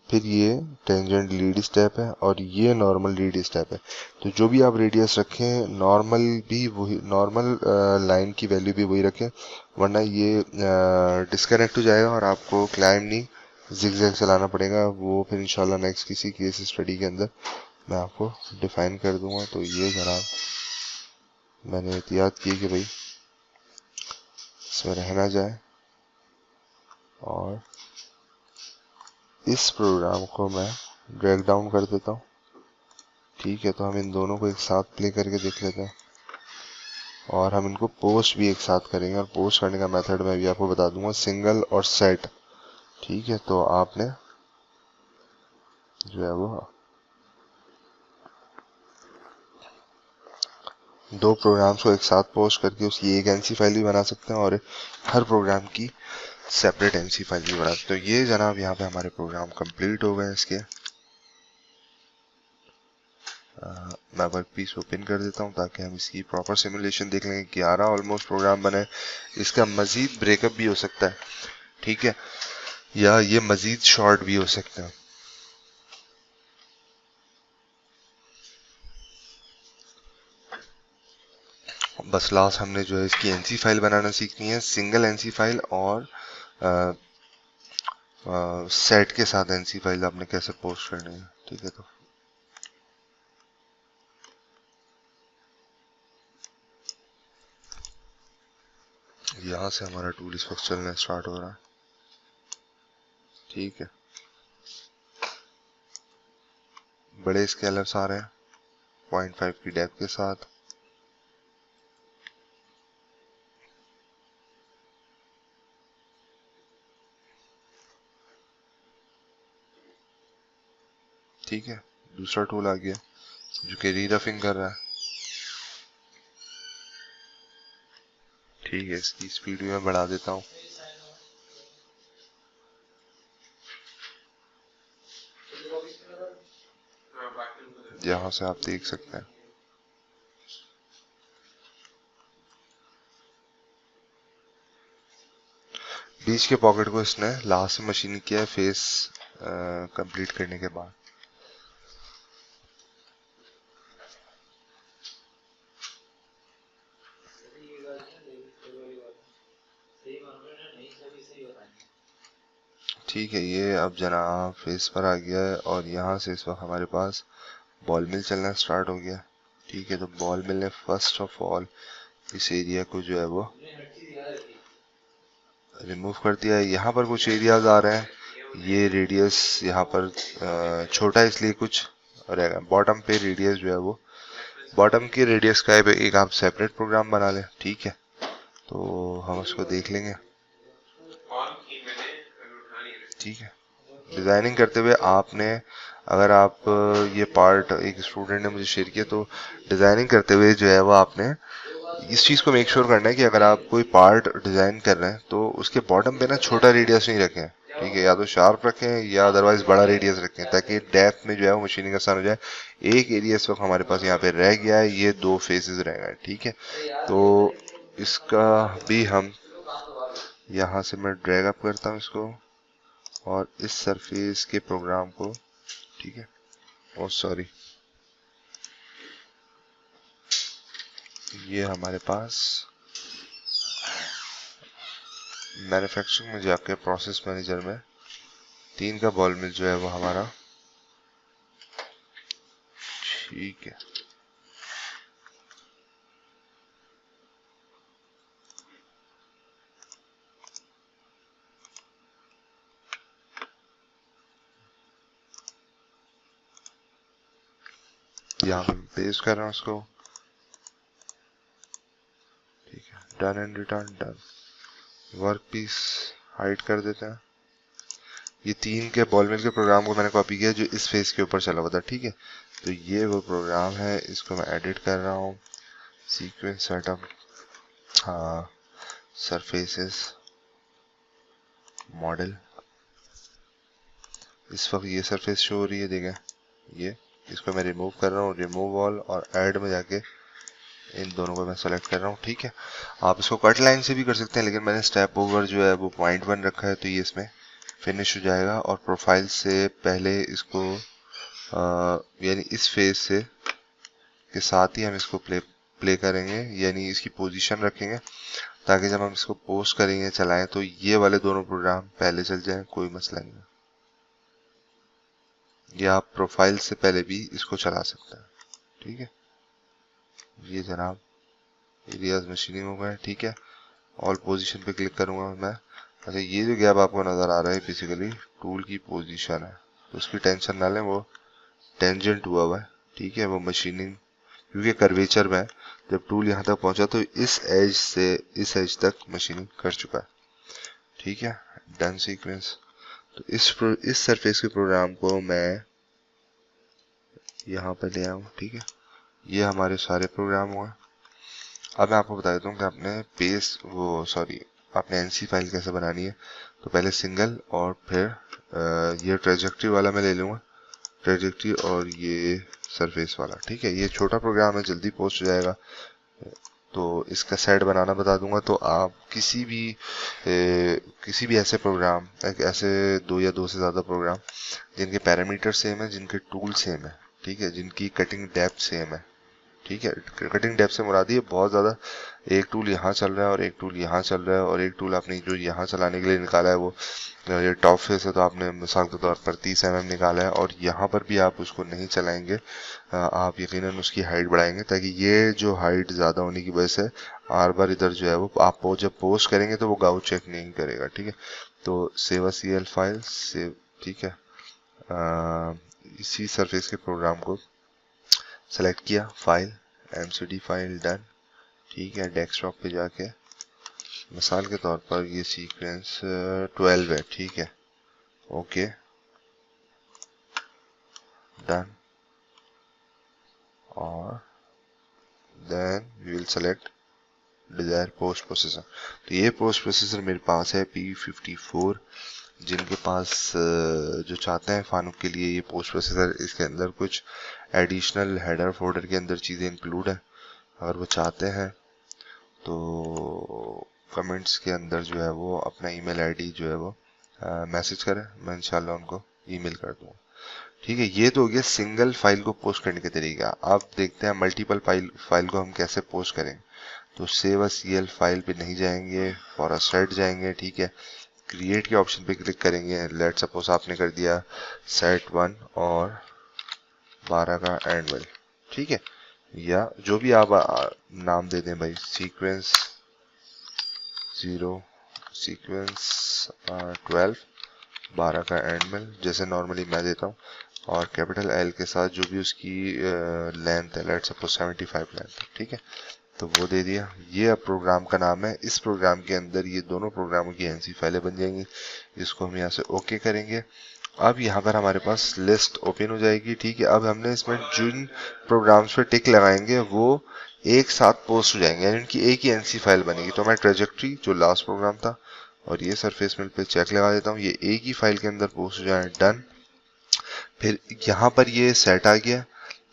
फिर ये टेंजेंट लीड स्टेप है और ये नॉर्मल लीड स्टेप है। तो जो भी आप रेडियस रखें, नॉर्मल भी वही, नॉर्मल लाइन की वैल्यू भी वही रखें, वरना ये डिस्कनेक्ट हो जाएगा और आपको क्लाइम नहीं जिगजैग चलाना पड़ेगा। वो फिर इंशाल्लाह नेक्स्ट किसी केस स्टडी के अंदर मैं आपको डिफाइन कर दूंगा। तो ये जनाब मैंने एहतियात की कि भाई इसमें रहना जाए, और इस प्रोग्राम को मैं ड्रैग डाउन कर देता हूँ। ठीक है, तो हम इन दोनों को एक साथ प्ले करके देख लेते हैं, और हम इनको पोस्ट भी एक साथ करेंगे। और पोस्ट करने का मेथड मैं भी आपको बता दूंगा, सिंगल और सेट। ठीक है, तो आपने जो है वो दो प्रोग्राम्स को एक साथ पोस्ट करके उसकी एक एनसी फाइल भी बना सकते हैं, और हर प्रोग्राम की सेपरेट एनसी फाइल भी बना सकते हैं। तो ये जनाब यहाँ पे हमारे प्रोग्राम कंप्लीट हो गए इसके। मैं वर्क पीस ओपन कर देता हूँ ताकि हम इसकी प्रॉपर सिमुलेशन देख लेंगे। 11 ऑलमोस्ट प्रोग्राम बने, इसका मजीद ब्रेकअप भी हो सकता है। ठीक है, या ये मजीद शॉर्ट भी हो सकते हैं। बस लास्ट हमने जो है इसकी एनसी फाइल बनाना सीखनी है, सिंगल एनसी फाइल और सेट के साथ एनसी फाइल आपने कैसे पोस्ट करनी है। ठीक है, तो यहाँ से हमारा टूल इस वक्त चलना स्टार्ट हो रहा है। ठीक है, बड़े स्केलर्स आ रहे हैं 0.5 की डेप्थ के साथ। ठीक है, दूसरा टूल आ गया जो कि रीरफिंग कर रहा है। ठीक है, इसकी स्पीड भी मैं बढ़ा देता हूँ। यहाँ से आप देख सकते हैं बीच के पॉकेट को इसने लास्ट में मशीन किया है फेस कंप्लीट करने के बाद। ठीक है, ये अब जनाब फेस पर आ गया है, और यहाँ से इस वक्त हमारे पास बॉल मिल चलना स्टार्ट हो गया। ठीक है, तो बॉल मिल ने फर्स्ट ऑफ ऑल इस एरिया को जो है वो रिमूव कर दिया है। यहाँ पर कुछ एरियाज आ रहे हैं ये रेडियस यहाँ पर छोटा है इसलिए कुछ रहेगा। बॉटम पे रेडियस जो है वो बॉटम की रेडियस का एक आप सेपरेट प्रोग्राम बना लें, ठीक है। तो हम उसको देख लेंगे, ठीक है। डिजाइनिंग करते हुए आपने, अगर आप ये पार्ट एक स्टूडेंट ने मुझे शेयर किया, तो डिजाइनिंग करते हुए जो है वो आपने इस चीज को मेक श्योर करना है कि अगर आप कोई पार्ट डिजाइन कर रहे हैं तो उसके बॉटम पे ना छोटा रेडियस नहीं रखें, ठीक है। या तो शार्प रखें या अदरवाइज बड़ा रेडियस रखें, ताकि डेप्थ में जो है वो मशीनिंग आसान हो जाए। एक एरिया इस वक्त हमारे पास यहाँ पे रह गया है, ये 2 फेसेस रह गए, ठीक है। तो इसका भी हम यहाँ से मैं ड्रैग अप करता हूँ इसको, और इस सरफेस के प्रोग्राम को, ठीक है। ओ सॉरी, ये हमारे पास मैन्युफैक्चरिंग में जाके प्रोसेस मैनेजर में 3 का बॉल मिल जो है वो हमारा, ठीक है। यहाँ पे पेस्ट कर रहा हूँ उसको, ठीक है। Done and return done. Workpiece hide कर देते हैं। ये 3 के बॉल मिल के प्रोग्राम को मैंने कॉपी किया जो इस फेस के ऊपर चला हुआ था, ठीक है। तो ये वो प्रोग्राम है, इसको मैं एडिट कर रहा हूँ। सीक्वेंस सेटअप, हाँ, सरफेसेस मॉडल, इस वक्त ये सरफेस शो हो रही है, देखें ये। इसको मैं रिमूव कर रहा हूँ, रिमूव ऑल, और ऐड में जाके इन दोनों को मैं सेलेक्ट कर रहा हूँ, ठीक है। आप इसको कट लाइन से भी कर सकते हैं, लेकिन मैंने स्टेप ओवर जो है वो 0.1 रखा है, तो ये इसमें फिनिश हो जाएगा। और प्रोफाइल से पहले इसको यानी इस फेस से के साथ ही हम इसको प्ले करेंगे, यानी इसकी पोजीशन रखेंगे, ताकि जब हम इसको पोस्ट करेंगे चलाएं तो ये वाले दोनों प्रोग्राम पहले चल जाएं, कोई मसला नहीं है। या आप प्रोफाइल से पहले भी इसको चला सकते हैं, ठीक है। ये जनाब एरियाज मशीनिंग हो गए, ठीक है। ऑल पोजीशन पे क्लिक करूंगा मैं। अच्छा, ये जो गैप आपको नजर आ रहा है बेसिकली टूल की पोजीशन है, तो उसकी टेंशन ना लें, वो टेंजेंट हुआ है, ठीक है। वो मशीनिंग क्योंकि कर्वेचर में जब टूल यहाँ तक पहुंचा तो इस एज से इस एज तक मशीनिंग कर चुका है, ठीक है। Done sequence. तो इस सरफेस के प्रोग्राम को मैं यहाँ पर ले आऊँ, ठीक है। ये हमारे सारे प्रोग्राम हुए। अब मैं आपको बता देता हूँ कि आपने एनसी फाइल कैसे बनानी है। तो पहले सिंगल, और फिर ये ट्रेजेक्टरी वाला मैं ले लूँगा, ट्रेजेक्टरी, और ये सरफेस वाला, ठीक है। ये छोटा प्रोग्राम है, जल्दी पोस्ट हो जाएगा। तो इसका सेट बनाना बता दूंगा। तो आप किसी भी ऐसे प्रोग्राम, ऐसे 2 या 2 से ज़्यादा प्रोग्राम जिनके पैरामीटर सेम है, जिनके टूल सेम है, ठीक है, जिनकी कटिंग डेप्थ सेम है, ठीक है। कटिंग डेप्थ से मुराद ये बहुत ज़्यादा, एक टूल यहाँ चल रहा है और एक टूल यहाँ चल रहा है, और एक टूल आपने जो यहाँ चलाने के लिए निकाला है वो ये टॉप फेस है, तो आपने मिसाल के तौर पर 30 mm निकाला है, और यहाँ पर भी आप उसको नहीं चलाएंगे, आप यकीनन उसकी हाइट बढ़ाएंगे, ताकि ये जो हाइट ज़्यादा होने की वजह से आर बार इधर जो है वो आप जब पोस्ट करेंगे तो वो गाउ चेक नहीं करेगा, ठीक है। तो सेव CL फाइल सेव, ठीक है। इसी सरफेस के प्रोग्राम को सेलेक्ट किया, फाइल MCD फाइल डन, ठीक है। डेस्कटॉप पे जाके मिसाल के तौर पर ये सीक्वेंस 12 है, ठीक है, ओके डन। और then we will select desire post processor. तो ये पोस्ट प्रोसेसर मेरे पास है P54। जिनके पास जो चाहते हैं फानुक के लिए ये पोस्ट प्रोसेसर, इसके अंदर कुछ एडिशनल हेडर फोल्डर के अंदर चीज़ें इंक्लूड है, अगर वो चाहते हैं तो कमेंट्स के अंदर जो है वो अपना ईमेल आईडी जो है वो मैसेज करें, मैं इंशाल्लाह उनको ईमेल कर दूंगा, ठीक है। ये तो हो गया सिंगल फाइल को पोस्ट करने का तरीका। अब देखते हैं मल्टीपल फाइल को हम कैसे पोस्ट करेंगे। तो सेव अ CL फाइल पे नहीं जाएंगे, फॉर अ सेट जाएंगे, ठीक है। क्रिएट के ऑप्शन पे क्लिक करेंगे। लेट सपोज आपने कर दिया सेट 1 और 12 का एंड, ठीक है, या जो भी आप नाम दे दें भाई, सीक्वेंस 0, सीक्वेंस 12, 12 का एंड मिल जैसे नॉर्मली मैं देता हूँ, और कैपिटल एल के साथ जो भी उसकी लेंथ है, लेट्स सपोज 75 लेंथ है, ठीक है, तो वो दे दिया। ये अब प्रोग्राम का नाम है। इस प्रोग्राम के अंदर ये दोनों प्रोग्रामों की एनसी फाइलें बन जाएंगी। इसको हम यहाँ से ओके करेंगे। अब यहाँ पर हमारे पास लिस्ट ओपन हो जाएगी, ठीक है। अब हमने इसमें जिन प्रोग्राम्स पे टिक लगाएंगे वो एक साथ पोस्ट हो जाएंगे, यानी उनकी एक ही एनसी फाइल बनेगी। तो मैं ट्रेजेक्ट्री जो लास्ट प्रोग्राम था और ये सरफेस मिल पे चेक लगा देता हूँ, ये एक ही फाइल के अंदर पोस्ट हो जाए, डन। फिर यहाँ पर ये सेट आ गया,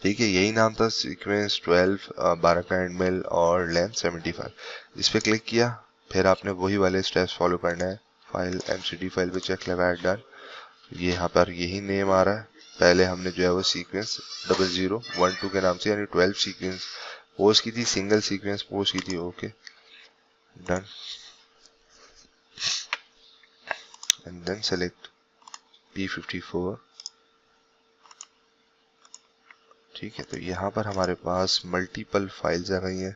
ठीक है, यही नाम था सीक्वेंस 12, 12 का एंड मिल और लेंथ 75। इस पे क्लिक किया, फिर आपने वही वाले स्टेप्स फॉलो करना है। फाइल एमसीडी फाइल पे चेक लगाया, डन। ये यहाँ पर यही नेम आ रहा है। पहले हमने जो है वो सीक्वेंस 0012 के नाम से यानी 12 सीक्वेंस पोस्ट की थी, सिंगल सीक्वेंस पोस्ट की थी, okay, done. And then select P54, ठीक है। तो यहाँ पर हमारे पास मल्टीपल फाइल्स आ गई हैं।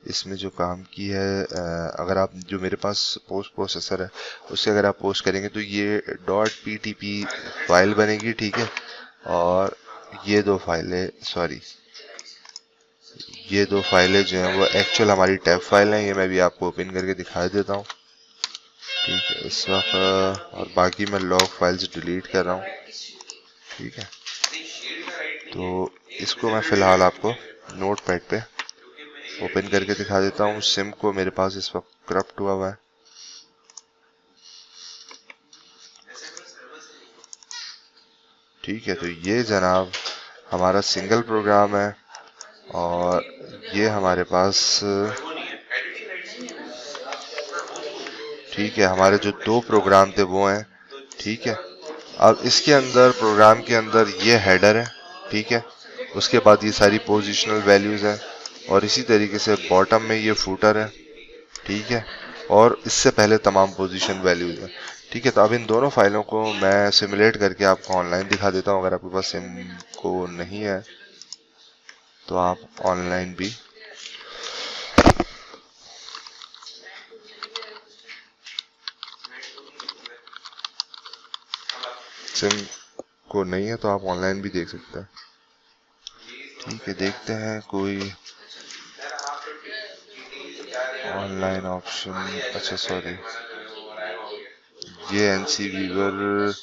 इसमें जो काम की है, अगर आप जो मेरे पास पोस्ट प्रोसेसर है उससे अगर आप पोस्ट करेंगे तो ये .ptp फाइल बनेगी, ठीक है। और ये दो फाइलें, सॉरी, ये दो फाइलें जो हैं वो एक्चुअल हमारी टैब फाइल हैं। ये मैं भी आपको ओपन करके दिखा देता हूँ, ठीक है, इस वक्त। और बाकी मैं लॉग फाइल्स डिलीट कर रहा हूँ, ठीक है। तो इसको मैं फिलहाल आपको नोटपैड पे ओपन करके दिखा देता हूँ। सिम को मेरे पास इस वक्त करप्ट हुआ है, ठीक है। तो ये जनाब हमारा सिंगल प्रोग्राम है और ये हमारे पास, ठीक है, हमारे जो दो प्रोग्राम थे वो हैं, ठीक है। अब इसके अंदर प्रोग्राम के अंदर ये हेडर है, ठीक है, उसके बाद ये सारी पोजिशनल वैल्यूज हैं और इसी तरीके से बॉटम में ये फूटर है, ठीक है, और इससे पहले तमाम पोजीशन वैल्यूज हैं, ठीक है। तो अब इन दोनों फाइलों को मैं सिमुलेट करके आपको ऑनलाइन दिखा देता हूँ। अगर आपके पास सिम को नहीं है तो आप ऑनलाइन भी सिम को नहीं है तो आप ऑनलाइन भी देख सकते हैं, ठीक है। देखते हैं कोई ऑनलाइन ऑप्शन, अच्छा सॉरी, ये एनसी वीवर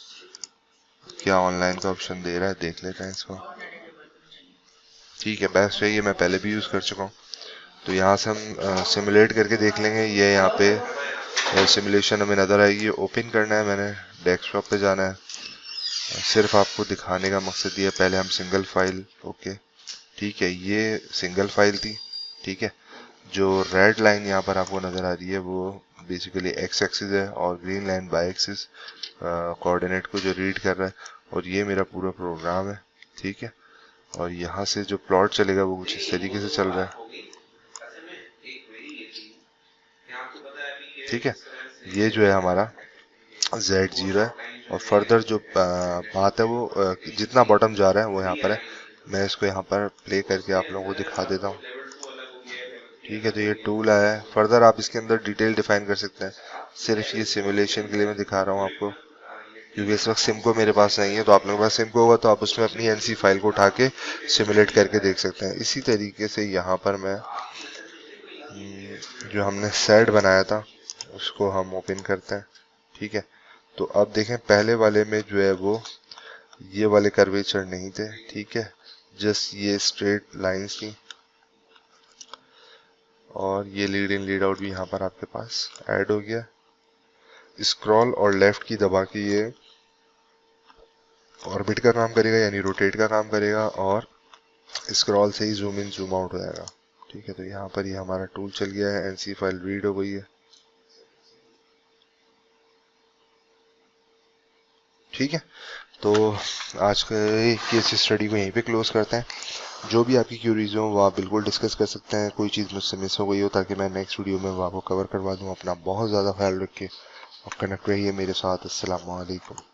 क्या ऑनलाइन का ऑप्शन दे रहा है, देख लेते हैं इसको, ठीक है। बेस्ट है, ये मैं पहले भी यूज़ कर चुका हूँ। तो यहाँ से हम सिमुलेट करके देख लेंगे। ये यहाँ पे सिमुलेशन हमें नज़र आएगी, ओपन करना है, मैंने डेस्कटॉप पे जाना है, सिर्फ आपको दिखाने का मकसद ये है। पहले हम सिंगल फाइल, ओके, ठीक है, ये सिंगल फाइल थी, ठीक है। जो रेड लाइन यहाँ पर आपको नज़र आ रही है वो बेसिकली एक्स एक्सिस है और green line Y axis coordinate को जो रीड कर रहा है, और ये मेरा पूरा प्रोग्राम है, ठीक है। और यहाँ से जो प्लॉट चलेगा वो कुछ इस तरीके से चल रहा है, ठीक है। ये जो है हमारा Z0 है और फर्दर जो बात है वो जितना बॉटम जा रहा है वो यहाँ पर है। मैं इसको यहाँ पर प्ले करके आप लोगों को दिखा देता हूँ, ठीक है। तो ये टूल आया है, फर्दर आप इसके अंदर डिटेल डिफाइन कर सकते हैं। सिर्फ ये सिमुलेशन के लिए मैं दिखा रहा हूँ आपको, क्योंकि इस वक्त सिम को मेरे पास नहीं है। तो आप लोगों के पास सिम को होगा तो आप उसमें अपनी एनसी फाइल को उठा के सिमुलेट करके देख सकते हैं। इसी तरीके से यहाँ पर मैं जो हमने सेट बनाया था उसको हम ओपन करते हैं, ठीक है। तो अब देखें पहले वाले में जो है वो ये वाले कर्वेचर नहीं थे, ठीक है, जस्ट ये स्ट्रेट लाइंस थी और ये लीड इन लीड आउट भी यहाँ पर आपके पास ऐड हो गया। स्क्रॉल और लेफ्ट की दबा के ये ऑर्बिट का काम करेगा यानी रोटेट का काम करेगा और स्क्रॉल से ही जूम इन जूम आउट हो जाएगा, ठीक है। तो यहाँ पर ये हमारा टूल चल गया है, एनसी फाइल रीड हो गई है, ठीक है। तो आज के केस स्टडी को यहीं पे क्लोज करते हैं। जो भी आपकी क्यूरीज हो वो आप बिल्कुल डिस्कस कर सकते हैं। कोई चीज़ मुझसे मिस हो गई हो ताकि मैं नेक्स्ट वीडियो में वो आपको कवर करवा दूँ। अपना बहुत ज़्यादा ख्याल रखिए और कनेक्ट रहिए मेरे साथ। अस्सलाम वालेकुम।